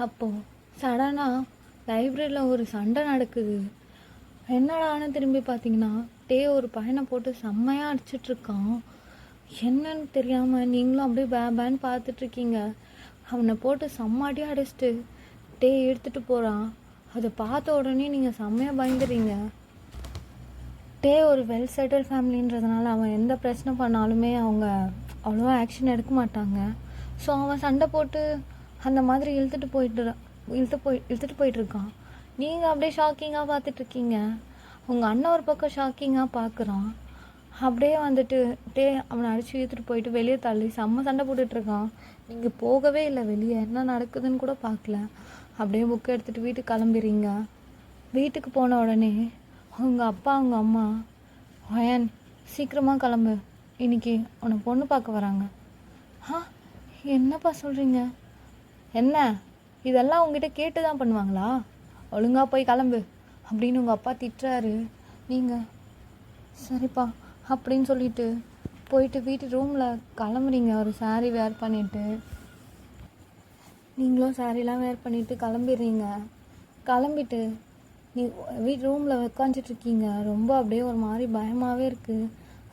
அப்போது சடனாக லைப்ரரியில் ஒரு சண்டை நடக்குது. என்னடான்னு திரும்பி பார்த்தீங்கன்னா ஒரு பையனை போட்டு செம்மையாக அடிச்சிட்ருக்கான். என்னன்னு தெரியாமல் நீங்களும் அப்படியே பேன்னு பார்த்துட்ருக்கீங்க. அவனை போட்டு செம்மாட்டியாக அடிச்சிட்டு எடுத்துகிட்டு போகிறான். அதை பார்த்த உடனே நீங்கள் செம்மையாக பயந்துடுறீங்க. ஒரு வெல் செட்டில் ஃபேமிலின்றதுனால அவன் எந்த பிரச்சனை பண்ணாலுமே அவங்க அவ்வளோவா ஆக்ஷன் எடுக்க மாட்டாங்க. ஸோ அவன் சண்டை போட்டு அந்த மாதிரி இழுத்துட்டு போயிட்டுருக்கான். நீங்கள் அப்படியே ஷாக்கிங்காக பார்த்துட்ருக்கீங்க. உங்கள் அண்ணன் ஒரு பக்கம் ஷாக்கிங்காக பார்க்குறான். அப்படியே வந்துட்டு அவனை அடித்து இழுத்துட்டு போயிட்டு வெளியே தள்ளி செம்ம சண்டை போட்டுட்ருக்கான். நீங்கள் போகவே இல்லை, வெளியே என்ன நடக்குதுன்னு கூட பார்க்கல. அப்படியே புக்கை எடுத்துகிட்டு வீட்டுக்கு கிளம்பிடுறீங்க. வீட்டுக்கு போன உடனே உங்கள் அப்பா அவங்க அம்மா அயன் சீக்கிரமாக கிளம்பு, இன்னைக்கு உன்னை பொண்ணு பார்க்க வராங்க. என்னப்பா சொல்கிறீங்க? என்ன இதெல்லாம் உங்ககிட்ட கேட்டு தான் பண்ணுவாங்களா? ஒழுங்காக போய் கிளம்பு அப்படின்னு உங்கள் அப்பா திட்டுறாரு. நீங்கள் சரிப்பா அப்படின்னு சொல்லிட்டு போயிட்டு வீட்டு ரூமில் கிளம்புறீங்க. ஒரு சாரீ வேர் பண்ணிவிட்டு, நீங்களும் சாரீலாம் வேர் பண்ணிவிட்டு கிளம்பிடுறீங்க. கிளம்பிட்டு நீ வீட்டு ரூமில் உட்காந்துட்ருக்கீங்க. ரொம்ப அப்படியே ஒரு மாதிரி பயமாகவே இருக்குது.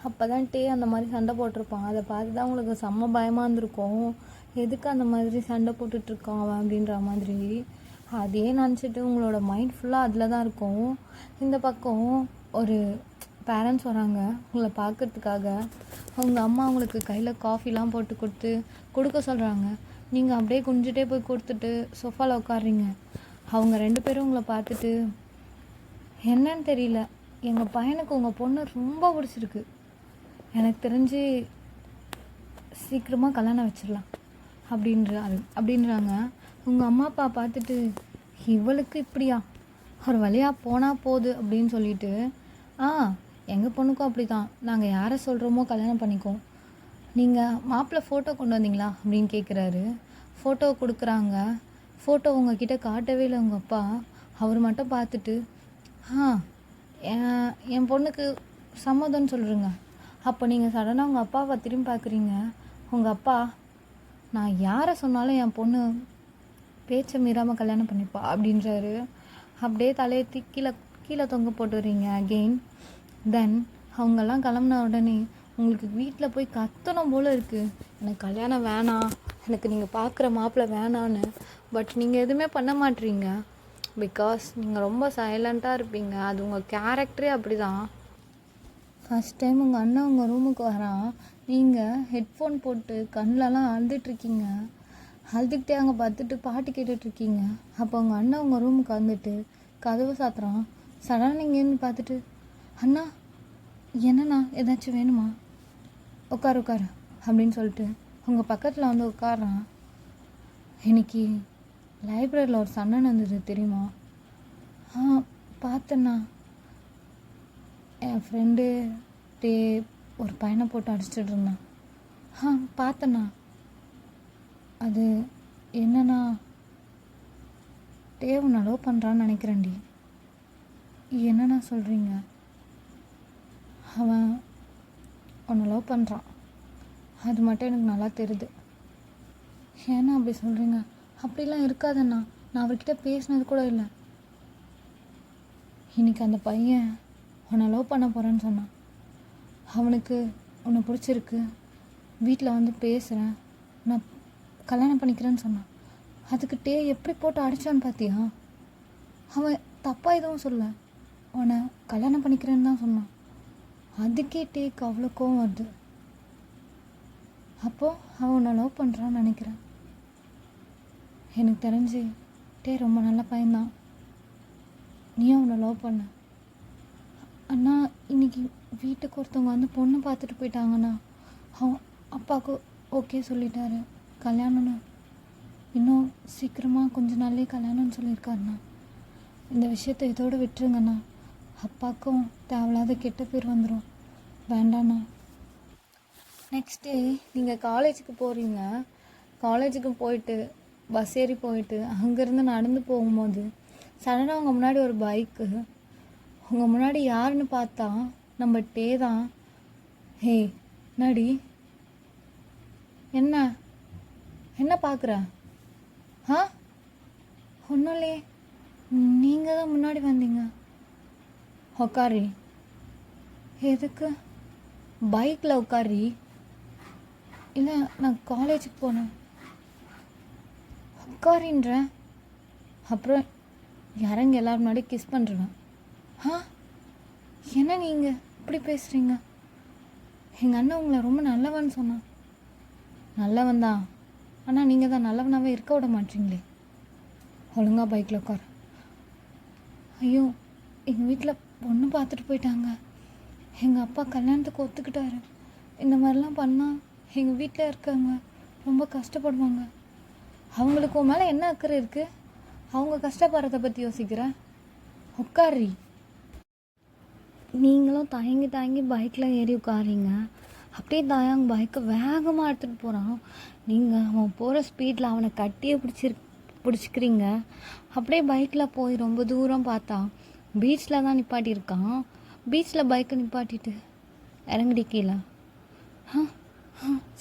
அப்போ தான் அந்த மாதிரி சண்டை போட்டிருப்பான். அதை பார்த்து தான் உங்களுக்கு செம்ம பயமாக இருந்திருக்கும். எதுக்கு அந்த மாதிரி சண்டை போட்டுட்ருக்கான் அவன் அப்படின்ற மாதிரி. அதே நினச்சிட்டு உங்களோட மைண்ட் ஃபுல்லாக அதில் தான் இருக்கும். இந்த பக்கம் ஒரு பேரண்ட்ஸ் வராங்க உங்களை பார்க்குறதுக்காக. அவங்க அம்மா உங்களுக்கு கையில் காஃபிலாம் போட்டு கொடுக்க சொல்கிறாங்க. நீங்கள் அப்படியே குனிஞ்சிட்டே போய் கொடுத்துட்டு சோஃபாவில் உட்காடுறீங்க. அவங்க 2 பேரும் உங்களை பார்த்துட்டு என்னன்னு தெரியல, எங்கள் பையனுக்கு உங்கள் பொண்ணு ரொம்ப பிடிச்சிருக்கு, எனக்கு தெரிஞ்சு சீக்கிரமாக கல்யாணம் வச்சிடலாம் அப்படின்றாங்க. உங்கள் அம்மா அப்பா பார்த்துட்டு இவளுக்கு இப்படியா, ஒரு வழியாக போனால் போகுது அப்படின்னு சொல்லிட்டு எங்கள் பொண்ணுக்கும் அப்படி தான், நாங்கள் யாரை சொல்கிறோமோ கல்யாணம் பண்ணிக்கோம், நீங்கள் மாப்பிள்ளை ஃபோட்டோ கொண்டு வந்தீங்களா அப்படின்னு கேட்குறாரு. ஃபோட்டோ கொடுக்குறாங்க. ஃபோட்டோ உங்ககிட்ட காட்டவே இல்லை உங்கள் அப்பா. அவர் மட்டும் பார்த்துட்டு என் பொண்ணுக்கு சம்மதம்னு சொல்கிறீங்க. அப்போ நீங்கள் சடனாக உங்கள் அப்பாவை திரும்பி பார்க்குறீங்க. உங்கள் அப்பா நான் யாரை சொன்னாலும் என் பொண்ணு பேச்சை மீறாமல் கல்யாணம் பண்ணிப்பா அப்படின்றாரு. அப்படியே தலையை கீழே தொங்க போட்டுறீங்க அகெயின். தென் அவங்கெல்லாம் கிளம்புன உடனே உங்களுக்கு வீட்டில் போய் கத்தணும் போல் இருக்குது, எனக்கு கல்யாணம் வேணாம், எனக்கு நீங்கள் பார்க்குற மாப்பிள்ளை வேணான்னு. பட் நீங்கள் எதுவுமே பண்ண மாட்டீங்க. பிகாஸ் நீங்கள் ரொம்ப சைலண்ட்டாக இருப்பீங்க. அது உங்கள் கேரக்டரே அப்படி தான். ஃபஸ்ட் டைம் உங்கள் அண்ணன் உங்கள் ரூமுக்கு வரான். நீங்கள் ஹெட்ஃபோன் போட்டு கண்ணிலலாம் அழுதுட்ருக்கீங்க. அழுதுகிட்டே அங்கே பார்த்துட்டு பாட்டு கேட்டுட்ருக்கீங்க. அப்போ உங்கள் அண்ணன் உங்கள் ரூமுக்கு வந்துட்டு கதவு சாத்துறான். சடனாக நீங்கள் இருந்து பார்த்துட்டு அண்ணா என்னண்ணா ஏதாச்சும் வேணுமா, உட்காரு அப்படின்னு சொல்லிட்டு உங்கள் பக்கத்தில் வந்து உட்காரான். இன்னைக்கு லைப்ரரியில் ஒரு சண்டை நடந்தது தெரியுமா? பார்த்தேண்ணா. என் ஃப்ரெண்டு டே ஒரு பையனை போட்டு அடிச்சிட்டு இருந்தான். பார்த்தேண்ணா. அது என்னன்னா டே உன்னை லவ் பண்ணுறான்னு நினைக்கிறேன்டி. என்னண்ணா சொல்கிறீங்க? அவன் உன்னை லவ் பண்ணுறான், அது மட்டும் எனக்கு நல்லா தெரியுது. ஏன்னா அப்படி சொல்கிறீங்க? அப்படிலாம் இருக்காதண்ணா, நான் அவர்கிட்ட பேசினது கூட இல்லை. இன்றைக்கி அந்த பையன் உன்னை லவ் பண்ண போகிறேன்னு சொன்னான். அவனுக்கு உன்னை பிடிச்சிருக்கு, வீட்டில் வந்து பேசுகிறேன், நான் கல்யாணம் பண்ணிக்கிறேன்னு சொன்னான். அதுக்கிட்டே எப்படி போட்டு அடித்தான்னு பார்த்தியா? அவன் தப்பாக எதுவும் சொல்ல, உன்னை கல்யாணம் பண்ணிக்கிறேன்னு தான் சொன்னான். அதுக்கே டேக்கு அவ்வளோ கோவம் வருது. அப்போது அவன் உன்னை லவ் பண்ணுறான்னு நினைக்கிறேன். எனக்கு தெரிஞ்சு டே ரொம்ப நல்ல பையன்தான், நீயும் அவனை லவ் பண்ண. அண்ணா இன்றைக்கி வீட்டுக்கு ஒருத்தவங்க வந்து பொண்ணு பார்த்துட்டு போயிட்டாங்கண்ணா. அவன் அப்பாவுக்கு ஓகே சொல்லிட்டாரு, கல்யாணம்னு இன்னும் சீக்கிரமாக கொஞ்ச நாள்லேயே கல்யாணம்னு சொல்லியிருக்காருண்ணா. இந்த விஷயத்தை இதோடு விட்டுருங்கண்ணா, அப்பாவுக்கும் தேவையில்லாத கெட்ட பேர் வந்துடும், வேண்டாண்ணா. நெக்ஸ்ட் டே நீங்கள் காலேஜுக்கு போகிறீங்க. காலேஜுக்கு போயிட்டு பஸ் ஏறி போயிட்டு அங்கேருந்து நடந்து போகும்போது சடனாக உங்கள் முன்னாடி ஒரு பைக்கு. உங்கள் முன்னாடி யாருன்னு பார்த்தா நம்ம டே தான். ஹே நடி, என்ன என்ன பார்க்குற? ஒன்றும் இல்லையே, நீங்கள் தான் முன்னாடி வந்தீங்க. உக்காரி. எதுக்கு? பைக்கில் உட்காரி. இல்லை நான் காலேஜுக்கு போனேன். உட்காரின்றேன், அப்புறம் இறங்கி எல்லோரும் முன்னாடி கிஸ் பண்ணுறேன். என்ன நீங்கள் இப்படி பேசுகிறீங்க? எங்கள் அண்ணன் உங்களை ரொம்ப நல்லவன்னு சொன்னான். நல்லவன் தான், ஆனால் நீங்கள் தான் நல்லவனாகவே இருக்க விட மாட்டீங்களே. ஒழுங்காக பைக்கில் உட்கார. ஐயோ எங்கள் வீட்டில் பொண்ணு பார்த்துட்டு போயிட்டாங்க, எங்கள் அப்பா கல்யாணத்துக்கு ஒத்துக்கிட்டாரு. இந்த மாதிரிலாம் பண்ணால் எங்கள் வீட்டில் இருக்காங்க ரொம்ப கஷ்டப்படுவாங்க. அவங்களுக்கு உன் மேலே என்ன அக்கறை இருக்குது? அவங்க கஷ்டப்படுறத பற்றி யோசிக்கிறேன். உட்காரி. நீங்களும் தயங்கி தயங்கி பைக்கில் ஏறி உட்காரிங்க. அப்படியே தயாங்க பைக்கை வேகமாக எடுத்துகிட்டு போகிறான். நீங்கள் அவன் போகிற ஸ்பீடில் அவனை கட்டியே பிடிச்சிக்கிறீங்க. அப்படியே பைக்கில் போய் ரொம்ப தூரம் பார்த்தா பீச்சில் தான் நிப்பாட்டியிருக்கான். பீச்சில் பைக்கை நிப்பாட்டிட்டு இறங்கிடி கீழே.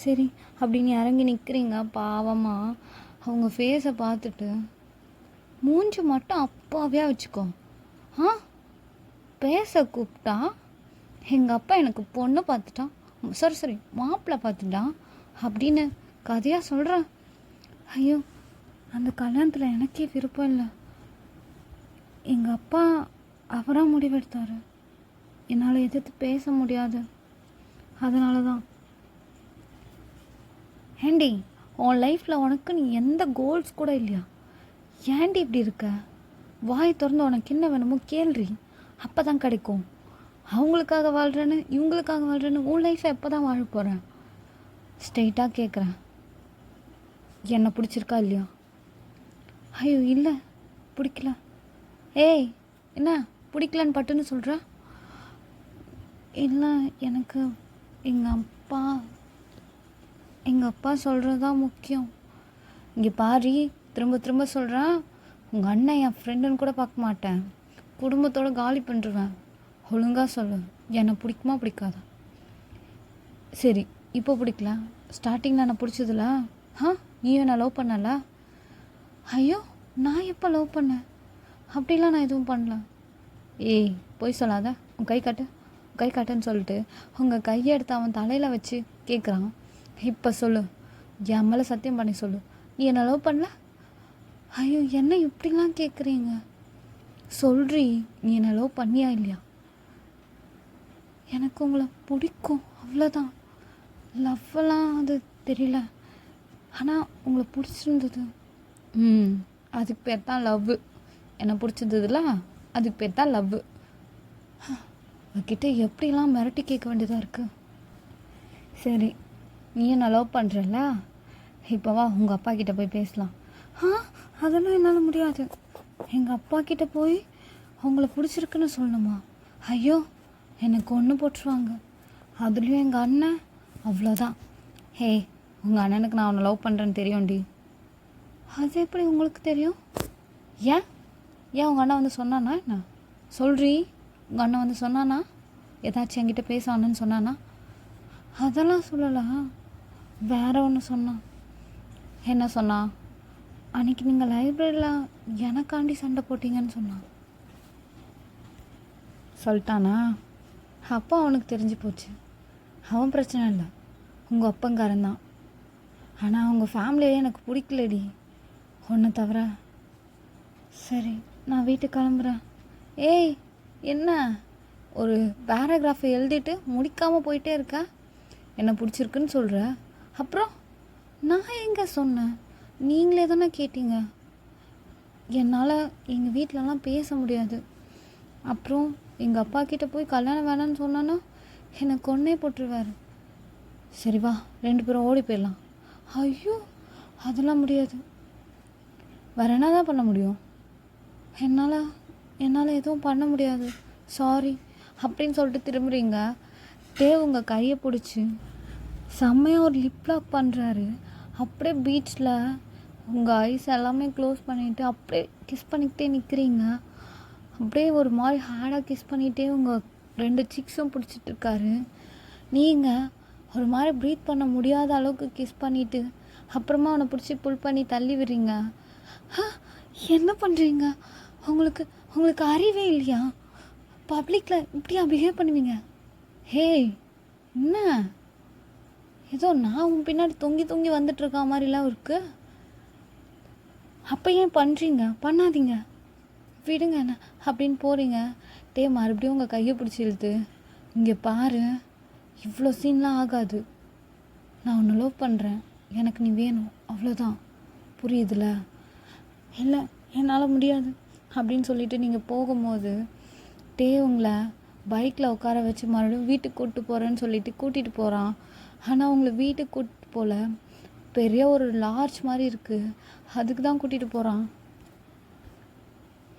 சரி அப்படின்னு இறங்கி நிற்கிறீங்க. பாவமாக அவங்க ஃபேஸை பார்த்துட்டு மூஞ்சி மட்டும் அப்பாவே வச்சுக்கோ. பேச கூப்பிட்டா எங்கள் அப்பா எனக்கு பொண்ணு பார்த்துட்டான், சரி மாப்பிள்ளை பார்த்துட்டான் அப்படின்னு கதையாக சொல்கிறேன். ஐயோ அந்த கல்யாணத்தில் எனக்கே விருப்பம் இல்லை. எங்கள் அப்பா அவராக முடிவெடுத்தார், என்னால் எதிர்த்து பேச முடியாது, அதனால தான். ஏண்டி உன் லைஃப்பில் உனக்கு நீ எந்த கோல்ஸ் கூட இல்லையா? ஏண்டி இப்படி இருக்க? வாய் திறந்து உனக்கு என்ன வேணுமோ கேள்றி, அப்போ தான் கிடைக்கும். அவங்களுக்காக வாழ்கிறேன்னு இவங்களுக்காக வாழ்கிறேன்னு உன் லைஃப்பை எப்போ தான் வாழ போகிறேன்? ஸ்ட்ரெயிட்டாக கேட்குறேன், என்னை பிடிச்சிருக்கா இல்லையா? ஐயோ இல்லை பிடிக்கல. ஏய் என்ன பிடிக்கலன்னு பட்டுன்னு சொல்கிற? இல்லை எனக்கு எங்கள் அப்பா சொல்கிறது தான் முக்கியம். இங்கே பாரி, திரும்ப திரும்ப சொல்கிறேன், உங்கள் அண்ணன் என் ஃப்ரெண்டுன்னு கூட பார்க்க மாட்டேன், குடும்பத்தோடு காலி பண்ணிடுவேன். ஒழுங்காக சொல்லு, என்னை பிடிக்குமா பிடிக்காதா? சரி இப்போ பிடிக்கல, ஸ்டார்டிங்கில் என்னை பிடிச்சதில்ல. நீ என்ன லவ் பண்ணல? ஐயோ நான் எப்போ லவ் பண்ணேன்? அப்படிலாம் நான் எதுவும் பண்ணல. ஏய் போய் சொல்லாத, உன் கை காட்டுன்னு சொல்லிட்டு உங்கள் கையை எடுத்து அவன் தலையில் வச்சு கேட்குறான். இப்போ சொல்லு, என் மேலே சத்தியம் பண்ணி சொல்லு, நீ என்ன லவ் பண்ணல? ஐயோ என்ன இப்படிலாம் கேட்குறீங்க? சொல்றி, நீ என்ன லவ் பண்ணியா இல்லையா? எனக்கு உங்களை பிடிக்கும், அவ்வளோதான். லவ்வெல்லாம் அது தெரியல, ஆனால் உங்களை பிடிச்சிருந்தது. அதுக்கு பேர் தான் லவ்வு. என்னை பிடிச்சிருந்ததுல அதுக்கு பேர் தான் லவ்வு. அவகிட்ட எப்படிலாம் மிரட்டி கேட்க வேண்டியதாக இருக்குது. சரி நீ என்ன லவ் பண்ணுறல, இப்போ வா உங்கள் அப்பா கிட்டே போய் பேசலாம். அதெல்லாம் என்னால் முடியாது. எங்கள் அப்பா கிட்டே போய் உங்களை பிடிச்சிருக்குன்னு சொல்லணுமா? ஐயோ, எனக்கு ஒன்று போட்டுருவாங்க. அதுலேயும் எங்கள் அண்ணன் அவ்வளோதான். ஹே, உங்கள் அண்ணனுக்கு நான் உன்னை லவ் பண்ணுறேன்னு தெரியும்டி. அது எப்படி உங்களுக்கு தெரியும்? ஏன் உங்கள் அண்ணன் வந்து சொன்னானா என்ன? சொல்கிறீ, உங்கள் அண்ணன் வந்து சொன்னானா? ஏதாச்சும் என்கிட்ட பேசானன்னு சொன்னானா? அதெல்லாம் சொல்லலாம், வேற ஒன்று சொன்னான். என்ன சொன்னா? அன்றைக்கி நீங்கள் லைப்ரரியில் எனக்காண்டி சண்டை போட்டிங்கன்னு சொன்னான். சொல்லிட்டானா? அப்போ அவனுக்கு தெரிஞ்சு போச்சு. அவன் பிரச்சனை இல்லை, உங்கள் அப்பங்காரன் தான். ஆனால் அவங்க ஃபேமிலியே எனக்கு பிடிக்கலடி, ஒன்று தவிர. சரி, நான் வீட்டுக்கு கிளம்புறேன். ஏய், என்ன ஒரு பேராகிராஃபை எழுதிட்டு முடிக்காமல் போயிட்டே இருக்க? என்ன பிடிச்சிருக்குன்னு சொல்கிற, அப்புறம் நான் எங்கே சொன்னேன்? நீங்களே தானே கேட்டீங்க. என்னால் எங்கள் வீட்டிலலாம் பேச முடியாது. அப்புறம் எங்கள் அப்பா கிட்டே போய் கல்யாணம் வேணான்னு சொன்னான்னா என்னை கொன்னே போட்டுருவார். சரி வா, 2 பேரும் ஓடி போயிடலாம். ஐயோ, அதெல்லாம் முடியாது. வேறு என்ன தான் பண்ண முடியும்? என்னால் எதுவும் பண்ண முடியாது, சாரி அப்படின்னு சொல்லிட்டு திரும்புறீங்க. உங்கள் கையை பிடிச்சி செம்மையாக ஒரு லிப் லாக் பண்ணுறாரு. அப்படியே பீச்சில் உங்கள் ஐஸ் எல்லாமே க்ளோஸ் பண்ணிவிட்டு அப்படியே கிஸ் பண்ணிக்கிட்டே நிற்கிறீங்க. அப்படியே ஒரு மாதிரி ஹார்டாக கிஸ் பண்ணிகிட்டே உங்கள் 2 சிக்ஸும் பிடிச்சிட்டு இருக்காரு. நீங்கள் ஒரு மாதிரி ப்ரீத் பண்ண முடியாத அளவுக்கு கிஸ் பண்ணிவிட்டு அப்புறமா அவனை பிடிச்சி புல் பண்ணி தள்ளி விடுறீங்க. என்ன பண்ணுறீங்க? உங்களுக்கு அறிவே இல்லையா? பப்ளிக்கில் இப்படியா பிஹேவ் பண்ணுவீங்க? ஹே, என்ன ஏதோ நான் உன் பின்னாடி தொங்கி வந்துட்டுருக்கா மாதிரிலாம் இருக்கு. அப்போ ஏன் பண்ணுறீங்க? பண்ணாதீங்க, விடுங்க என்ன அப்படின்னு போகிறீங்க. மறுபடியும் உங்கள் கையை பிடிச்சி இழுத்து, இங்கே பாரு, இவ்வளோ சீன்லாம் ஆகாது. நான் உன்னை லவ் பண்ணுறேன், எனக்கு நீ வேணும், அவ்வளோதான், புரியுதுல? இல்லை, என்னால் முடியாது அப்படின்னு சொல்லிட்டு நீங்கள் போகும்போது உங்களை பைக்கில் உட்கார வச்சு மறுபடியும் வீட்டுக்கு கூப்பிட்டு போகிறேன்னு சொல்லிட்டு கூட்டிகிட்டு போகிறான். ஆனால் உங்களை வீட்டுக்கு கூப்பிட்டு போகல, பெரிய ஒரு லார்ஜ் மாதிரி இருக்குது, அதுக்கு தான் கூட்டிகிட்டு போகிறான்.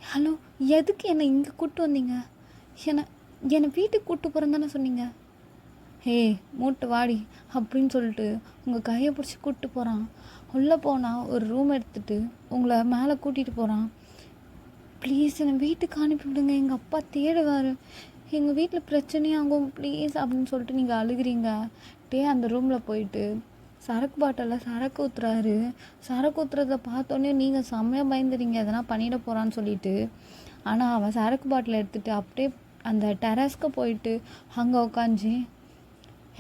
ஹலோ, எதுக்கு என்னை இங்கே கூப்பிட்டு வந்தீங்க? என்னை வீட்டுக்கு கூப்பிட்டு போகிறேன்னு தானே சொன்னீங்க. ஹே, மூட்டை வாடி அப்படின்னு சொல்லிட்டு உங்கள் கையை பிடிச்சி கூப்பிட்டு போகிறான். உள்ளே போனால் ஒரு ரூம் எடுத்துகிட்டு உங்களை மேலே கூட்டிகிட்டு போகிறான். ப்ளீஸ் என்னை வீட்டுக்கு அனுப்பி விடுங்க, எங்கள் அப்பா தேடுவார், எங்கள் வீட்டில் பிரச்சனையாகும் ப்ளீஸ் அப்படின்னு சொல்லிட்டு நீங்கள் அழுகிறீங்க. அந்த ரூமில் போயிட்டு சரக்கு பாட்டிலில் சரக்கு ஊற்றுறாரு. சரக்கு ஊற்றுறத பார்த்தோன்னே நீங்கள் செம்மையாக பயந்துறீங்க, எதனா பண்ணிட போகிறான்னு சொல்லிட்டு. ஆனால் அவன் சரக்கு பாட்டில் எடுத்துகிட்டு அப்படியே அந்த டெரஸ்க்கு போயிட்டு அங்கே உட்காந்து,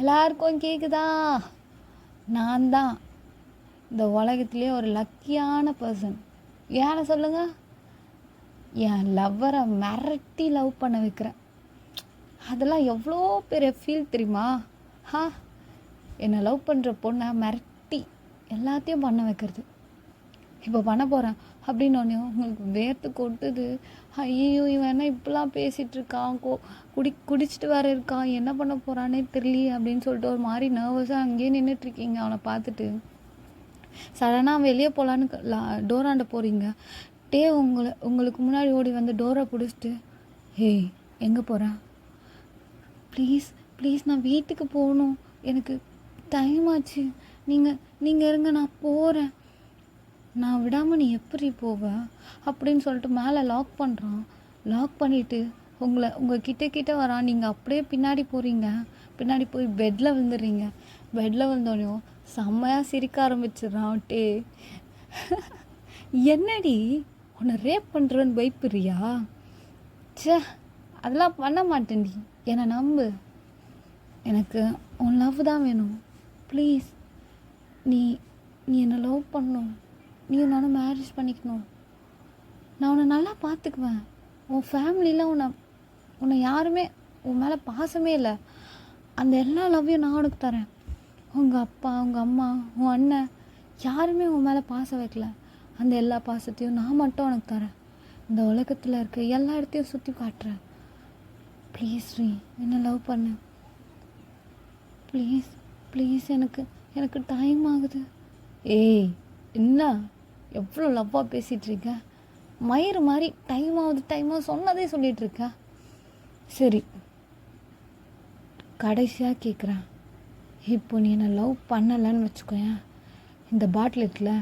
எல்லாருக்கும் கேட்குதா, நான் தான் இந்த உலகத்துலேயே ஒரு லக்கியான பர்சன், ஏன்னு சொல்லுங்கள், என் லவ்வரை மிரட்டி லவ் பண்ண வைக்கிறேன். அதெல்லாம் எவ்வளோ பெரிய ஃபீல் தெரியுமா? என்னை லவ் பண்ணுற பொண்ணை மிரட்டி எல்லாத்தையும் பண்ண வைக்கிறது. இப்போ பண்ண போகிறேன் அப்படின்னோடனே உங்களுக்கு வேர்த்து கொட்டுது. ஐயோ, இவன் என்ன இப்படிலாம் பேசிகிட்டு இருக்கான், குடிச்சிட்டு வேறு இருக்கான், என்ன பண்ண போகிறானே தெரியல அப்படின்னு சொல்லிட்டு ஒரு மாதிரி நர்வஸாக அங்கேயே நின்றுட்டுருக்கீங்க. அவனை பார்த்துட்டு சடனாக வெளியே போகலான்னு டோராண்ட போகிறீங்க. உங்களுக்கு முன்னாடி ஓடி வந்து டோரை பிடிச்சிட்டு, ஹேய் எங்கே போகிறேன்? ப்ளீஸ் நான் வீட்டுக்கு போகணும், எனக்கு டைம் ஆச்சு, நீங்கள் இருங்க, நான் போகிறேன். நான் விடாமல் நீ எப்படி போவ அப்படின்னு சொல்லிட்டு மேலே லாக் பண்ணுறான். லாக் பண்ணிவிட்டு உங்கள் கிட்ட வரான். நீங்கள் அப்படியே பின்னாடி போகிறீங்க. பின்னாடி போய் பெட்டில் விழுந்துடுறீங்க. பெட்டில் விழுந்தோடனையும் செம்மையாக சிரிக்க ஆரம்பிச்சிடுறான். என்னடி உன்னை ரேப் பண்ணுறேன்னு பயப்படுறியா? அதெல்லாம் பண்ண மாட்டேன்டி, என்னை நம்பு, எனக்கு உன் லவ் தான் வேணும், ப்ளீஸ் நீ என்னை லவ் பண்ணணும், நீ நானும் மேரேஜ் பண்ணிக்கணும், நான் உன்னை நல்லா பார்த்துக்குவேன், உன் ஃபேமிலியில் உன்னை யாருமே உன் மேலே பாசமே இல்லை, அந்த எல்லா லவ்வையும் நான் உனக்கு தரேன். உங்கள் அப்பா, உங்கள் அம்மா, உன் அண்ணன் யாருமே உன் மேலே பாசம் வைக்கல, அந்த எல்லா பாசத்தையும் நான் மட்டும் உனக்கு தரேன். இந்த உலகத்தில் இருக்க எல்லா இடத்தையும் சுற்றி காட்டுறேன். ப்ளீஸ் என்னை லவ் பண்ணு, ப்ளீஸ் எனக்கு எனக்கு டைம் ஆகுது. ஏய் என்ன எவ்வளோ லவ்வாக பேசிகிட்ருக்க? மயிறு மாதிரி டைம் ஆகுது சொன்னதே சொல்லிகிட்ருக்க. சரி கடைசியாக கேட்குறேன், இப்போ நீ என்னை லவ் பண்ணலைன்னு வச்சுக்கோயேன், இந்த பாட்டில் இருக்குல்ல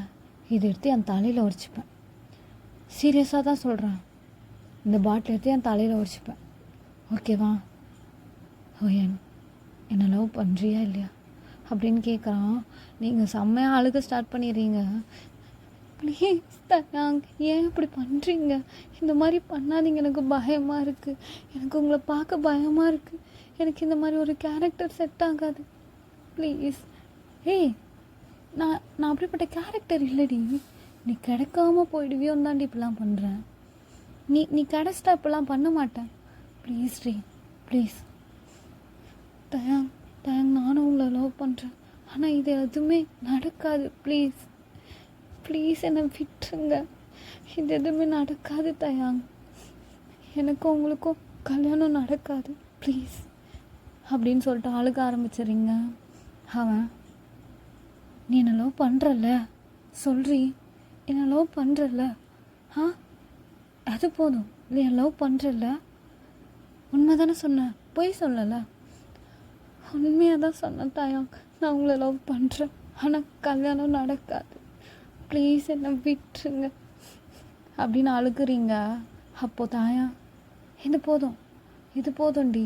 இதை எடுத்து என் தலையில் உடச்சிப்பேன். சீரியஸாக தான் சொல்கிறேன், இந்த பாட்டில் எடுத்து என் தலையில் உடச்சிப்பேன். ஓகேவா? ஓயன் என்னை லவ் பண்ணுறியா இல்லையா அப்படின்னு கேட்குறான். நீங்கள் செம்மையாக அழுக ஸ்டார்ட் பண்ணிடுறீங்க. ப்ளீஸ் தயாங், ஏன் இப்படி பண்ணுறீங்க? இந்த மாதிரி பண்ணாதீங்க, எனக்கு பயமாக இருக்குது. எனக்கு உங்களை பார்க்க பயமாக இருக்குது. எனக்கு இந்த மாதிரி ஒரு கேரக்டர் செட் ஆகாது. ப்ளீஸ். ஏய் நான் அப்படிப்பட்ட கேரக்டர் இல்லைடி. நீ கிடைக்காம போயிடுவியோன்னு தாண்டி இப்படிலாம் பண்ணுறேன். நீ கிடைச்சிட்டா இப்படிலாம் பண்ண மாட்டேன். Please re please. தயாங் நானும் உங்களை லவ் பண்ணுறேன், ஆனால் இது எதுவுமே நடக்காது. ப்ளீஸ் என்னை விட்டுருங்க. இது எதுவுமே நடக்காது தயாங். எனக்கும் உங்களுக்கும் கல்யாணம் நடக்காது. ப்ளீஸ் அப்படின்னு சொல்லிட்டு அழுக ஆரம்பிச்சிடுறீங்க. அவன், நீ என்னை லவ் பண்ணுறல்ல, சொல்றி என்னை லவ் பண்ணுறல்ல? அது போதும். நீ என்னை லவ் பண்ணுறல்ல? உண்மை தானே சொன்னேன், பொய் சொல்லலை. உண்மையாக தான் சொன்னேன் தயாங், நான் உங்களை லவ் பண்ணுறேன், ஆனால் கல்யாணம் நடக்காது. ப்ளீஸ் என்னை விட்டுருங்க அப்படின்னு அழுகுறீங்க. அப்போது தாயா, இது போதும்டி,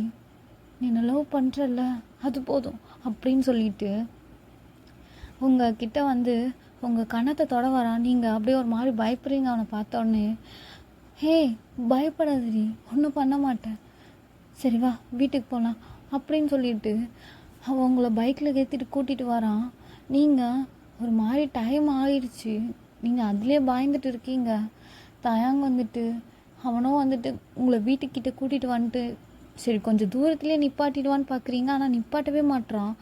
நீ என்னை லவ் பண்ணுறல்ல, அது போதும் அப்படின்னு சொல்லிட்டு உங்கள் கிட்ட வந்து உங்கள் கணத்தை தொட வரான். நீங்கள் அப்படியே ஒரு மாதிரி பயப்படுறீங்க அவனை பார்த்தோன்னே. ஹே பயப்படாதடி, ஒன்றும் பண்ண மாட்டேன், சரி வா வீட்டுக்கு போகலாம் அப்படின்னு சொல்லிட்டு அவன் உங்களை பைக்கில் ஏற்றிட்டு கூட்டிகிட்டு வரான். நீங்கள் ஒரு மாதிரி டைம் ஆகிடுச்சு, நீங்கள் அதுலேயே பயந்துட்டு இருக்கீங்க. தயாங்க வந்துட்டு அவனும் வந்துட்டு உங்களை வீட்டுக்கிட்ட கூட்டிகிட்டு வந்துட்டு சரி கொஞ்சம் தூரத்துலேயே நிப்பாட்டிடுவான்னு பார்க்குறீங்க, ஆனால் நிப்பாட்டவே மாட்றான்.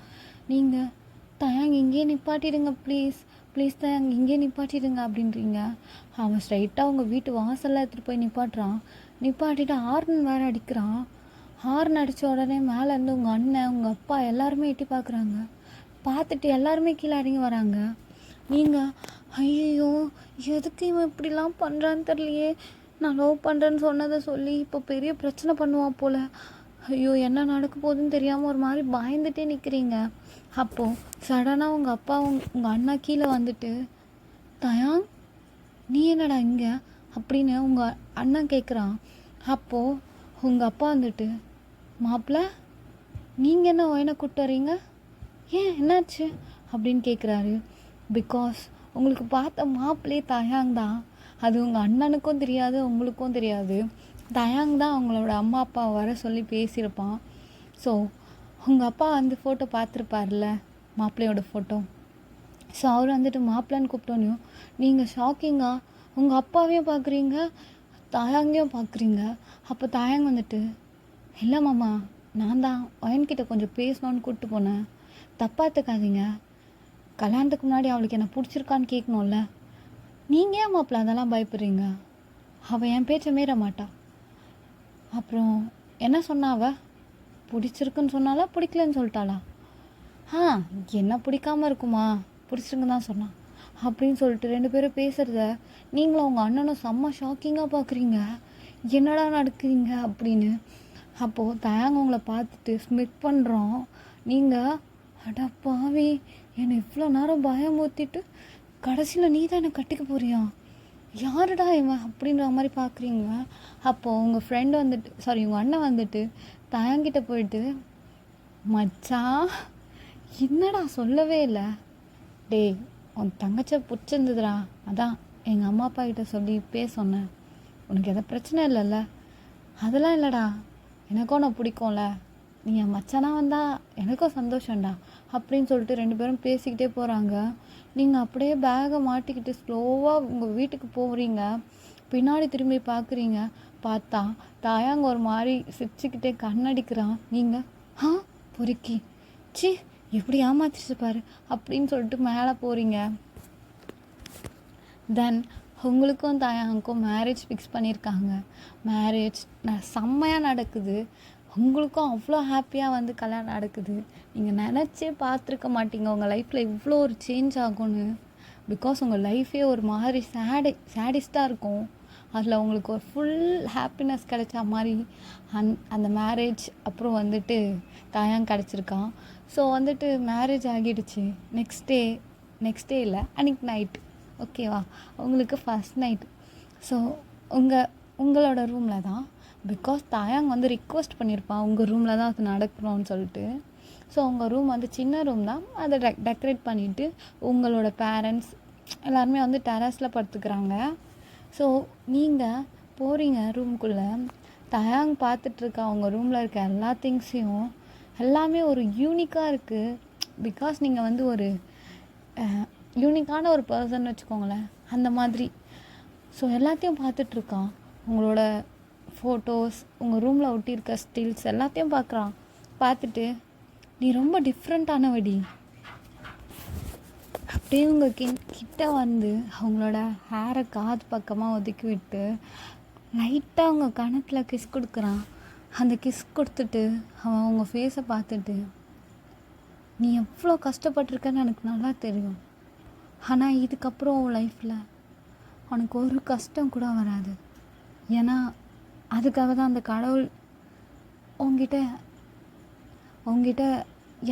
நீங்கள் தயாங்க இங்கேயே நிப்பாட்டிடுங்க ப்ளீஸ் தயாங்க இங்கேயே நிப்பாட்டிடுங்க அப்படின்றீங்க. அவன் ஸ்ட்ரைட்டாக உங்கள் வீட்டு வாசலில் எடுத்துகிட்டு போய் நிப்பாட்டுறான். நிப்பாட்டிட்டு ஹார்ன் வேறு அடிக்கிறான். ஹார்ன் அடித்த உடனே மேலேருந்து உங்கள் அண்ணன் உங்கள் அப்பா எல்லாருமே எட்டி பார்க்குறாங்க. பார்த்துட்டு எல்லாருமே கீழே இறங்கி வராங்க. நீங்கள் ஐயோ எதுக்கு இவன் இப்படிலாம் பண்ணுறான்னு தெரியலையே, நான் லவ் பண்ணுறேன்னு சொன்னதை சொல்லி இப்போ பெரிய பிரச்சனை பண்ணுவான் போல், ஐயோ என்ன நடக்க போகுதுன்னு தெரியாமல் ஒரு மாதிரி பயந்துகிட்டே நிற்கிறீங்க. அப்போது சடனாக உங்கள் அப்பா உங்கள் அண்ணா கீழே வந்துட்டு, தயாங் நீ என்னடா இங்கே அப்படின்னு உங்கள் அண்ணன் கேட்குறான். அப்போது உங்கள் அப்பா வந்துட்டு, மாப்பிள்ள நீங்கள் என்ன ஒயனை கூப்பிட்டு வரீங்க, ஏன் என்னாச்சு அப்படின்னு கேட்குறாரு. பிகாஸ் உங்களுக்கு பார்த்த மாப்பிள்ளையே தயாங் தான், அது உங்கள் அண்ணனுக்கும் தெரியாது உங்களுக்கும் தெரியாது. தயாங் தான் அவங்களோட அம்மா அப்பா வர சொல்லி பேசியிருப்பான். ஸோ உங்கள் அப்பா வந்து ஃபோட்டோ பார்த்துருப்பார்ல, மாப்பிள்ளையோட ஃபோட்டோ. ஸோ அவர் வந்துட்டு மாப்பிள்ளைன்னு கூப்பிட்டோன்னையும் நீங்கள் ஷாக்கிங்காக உங்கள் அப்பாவையும் பார்க்குறீங்க தயாங்கையும் பார்க்குறீங்க. அப்போ தயாங் வந்துட்டு, இல்லை மாமா நான் தான் ஒயன்கிட்ட கொஞ்சம் பேசணுன்னு கூப்பிட்டு போனேன், தப்பாக எடுத்துக்காதீங்க, கல்யாணத்துக்கு முன்னாடி அவளுக்கு என்ன பிடிச்சிருக்கான்னு கேட்கணும்ல, நீங்கள் ஏன் மாப்பிள்ள அதெல்லாம் பயப்படுறீங்க, அவள் என் பேச்சை மீற மாட்டா. அப்புறம் என்ன சொன்னா, அவள் பிடிச்சிருக்குன்னு சொன்னாலா பிடிக்கலன்னு சொல்லிட்டாளா? என்ன பிடிக்காமல் இருக்குமா, பிடிச்சிருக்குன்னு தான் சொன்னான் அப்படின்னு சொல்லிட்டு ரெண்டு பேரும் பேசுகிறத நீங்களும் உங்கள் அண்ணனும் செம்ம ஷாக்கிங்காக பார்க்குறீங்க. என்னடா நடக்குறீங்க அப்படின்னு. அப்போது தயாங்க உங்களை பார்த்துட்டு ஸ்மிட் பண்ணுறோம். நீங்கள் அடா பாவி என்னை இவ்வளோ நேரம் பயமுறுத்திட்டு கடைசியில் நீ தான் என்னை கட்டிக்க போறியா, யாருடா இவன் அப்படின்ற மாதிரி பார்க்குறீங்க. அப்போது உங்கள் ஃப்ரெண்டு வந்துட்டு உங்கள் அண்ணன் வந்துட்டு தயாங்கிட்ட போயிட்டு, மச்சான் என்னடா சொல்லவே இல்லை, டேய் உன் தங்கச்சை பிடிச்சிருந்ததுடா, அதான் எங்கள் அம்மா அப்பா கிட்ட சொல்லி சொன்னேன், உனக்கு எதாவது பிரச்சனை இல்லைல்ல, அதெல்லாம் இல்லைடா, எனக்கும் நான் பிடிக்கும்ல, நீ என் மச்சானா வந்தால் எனக்கும் சந்தோஷம்டா அப்படின்னு சொல்லிட்டு ரெண்டு பேரும் பேசிக்கிட்டே போகிறாங்க. நீங்கள் அப்படியே பேகை மாட்டிக்கிட்டு ஸ்லோவாக உங்கள் வீட்டுக்கு போகிறீங்க. பின்னாடி திரும்பி பார்க்குறீங்க, பார்த்தா தாயாங்க ஒரு மாதிரி சிரிச்சுக்கிட்டே கண்ணடிக்கிறான். நீங்கள் பொறுக்கி சி எப்படி ஏமாத்திச்சு பாரு அப்படின்னு சொல்லிட்டு மேலே போகிறீங்க. தென் உங்களுக்கும் தாயாங்களுக்கும் மேரேஜ் ஃபிக்ஸ் பண்ணியிருக்காங்க. மேரேஜ் செம்மையாக நடக்குது. உங்களுக்கும் அவ்வளோ ஹாப்பியாக வந்து கல்யாணம் நடக்குது. நீங்கள் நினச்சே பார்த்துருக்க மாட்டீங்க உங்கள் லைஃப்பில் இவ்வளோ ஒரு சேஞ்ச் ஆகும்னு. பிகாஸ் உங்கள் லைஃபே ஒரு மாதிரி சேடிஸ்டாக இருக்கும். அதில் உங்களுக்கு ஒரு ஃபுல் ஹாப்பினஸ் கிடைச்ச மாதிரி அந்த மேரேஜ் அப்புறம் வந்துட்டு தாயாங்க கிடச்சிருக்கான். ஸோ வந்துட்டு மேரேஜ் ஆகிடுச்சு. நெக்ஸ்ட் டே இல்லை, அன்றைக்கி நைட்டு, ஓகேவா, உங்களுக்கு ஃபஸ்ட் நைட்டு. ஸோ உங்களோட ரூமில் தான், பிகாஸ் தாயாங்க வந்து ரிக்வெஸ்ட் பண்ணியிருப்பான் உங்கள் ரூமில் தான் அது நடக்கணும்னு சொல்லிட்டு. ஸோ உங்கள் ரூம் வந்து சின்ன ரூம் தான், அதை டெக்கரேட் பண்ணிவிட்டு உங்களோட பேரண்ட்ஸ் எல்லாருமே வந்து டெரஸில் படுத்துக்கிறாங்க. ஸோ நீங்கள் போகிறீங்க ரூம்குள்ளே, தாயாங்க பார்த்துட்ருக்கா உங்கள் ரூமில் இருக்க எல்லா திங்ஸையும். எல்லாமே ஒரு யூனிக்காக இருக்குது. பிகாஸ் நீங்கள் வந்து ஒரு யூனிக்கான ஒரு பர்சன் வச்சுக்கோங்களேன், அந்த மாதிரி. ஸோ எல்லாத்தையும் பார்த்துட்ருக்கான். உங்களோட ஃபோட்டோஸ், உங்கள் ரூமில் ஒட்டியிருக்க ஸ்டில்ஸ் எல்லாத்தையும் பார்க்குறான். பார்த்துட்டு நீ ரொம்ப டிஃப்ரெண்ட்டானவடி, அப்படியே உங்கள் கிட்ட வந்து அவங்களோட ஹேரை காது பக்கமாக ஒதுக்கி விட்டு லைட்டாக அவங்க கணத்தில் கிஸ் கொடுக்குறான். அந்த கிஸ் கொடுத்துட்டு அவன் அவங்க ஃபேஸை பார்த்துட்டு, நீ எவ்வளோ கஷ்டப்பட்டிருக்கன்னு எனக்கு நல்லா தெரியும், ஆனால் இதுக்கப்புறம் உன் லைஃப்பில் உனக்கு ஒரு கஷ்டம் கூட வராது. ஏன்னா அதுக்காக தான் அந்த கடவுள் உங்ககிட்ட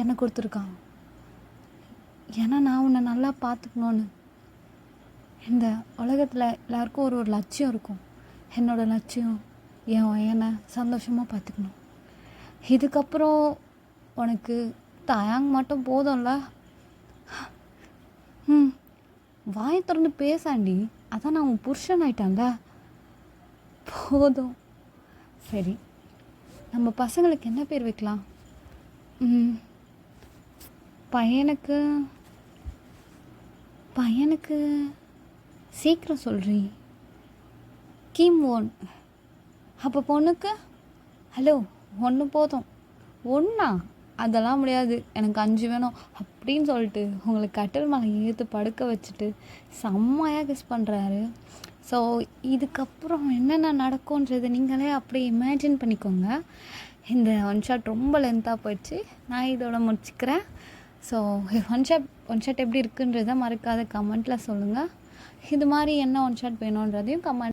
என்னை கொடுத்துருக்கான். ஏன்னா நான் உன்னை நல்லா பார்த்துக்கணுன்னு. இந்த உலகத்தில் எல்லாருக்கும் ஒரு லட்சியம் இருக்கும். என்னோடய லட்சியம் என்னை சந்தோஷமாக பார்த்துக்கணும். இதுக்கப்புறம் உனக்கு தாயாங்க மட்டும் போதும்ல. வாயை திறந்து பேசாண்டி, அதான் நான் உன் புருஷன் ஆயிட்டான்ல, போதும். சரி, நம்ம பசங்களுக்கு என்ன பேர் வைக்கலாம்? பையனுக்கு சீக்கிரம் சொல்றீ, கிம் ஒன். அப்போ பொண்ணுக்கு? ஹலோ, ஒன்று போதும். ஒன்றா? அதெல்லாம் முடியாது, எனக்கு 5 வேணும் அப்படின்னு சொல்லிட்டு உங்களை கட்டில் மேலே ஏற்று படுக்க வச்சுட்டு செம்மையாக கிஸ் பண்ணுறாரு. ஸோ இதுக்கப்புறம் என்னென்ன நடக்கும்ன்றது நீங்களே அப்படியே இமேஜின் பண்ணிக்கோங்க. இந்த ஒன் ஷாட் ரொம்ப லென்த்தாக போயிடுச்சு, நான் இதோட முடிச்சுக்கிறேன். ஸோ ஒன் ஷாட் எப்படி இருக்குன்றதை மறக்காத கமெண்ட்டில் சொல்லுங்கள். இது மாதிரி என்ன ஒன் ஷாட் வேணுன்றதையும் கமெண்ட்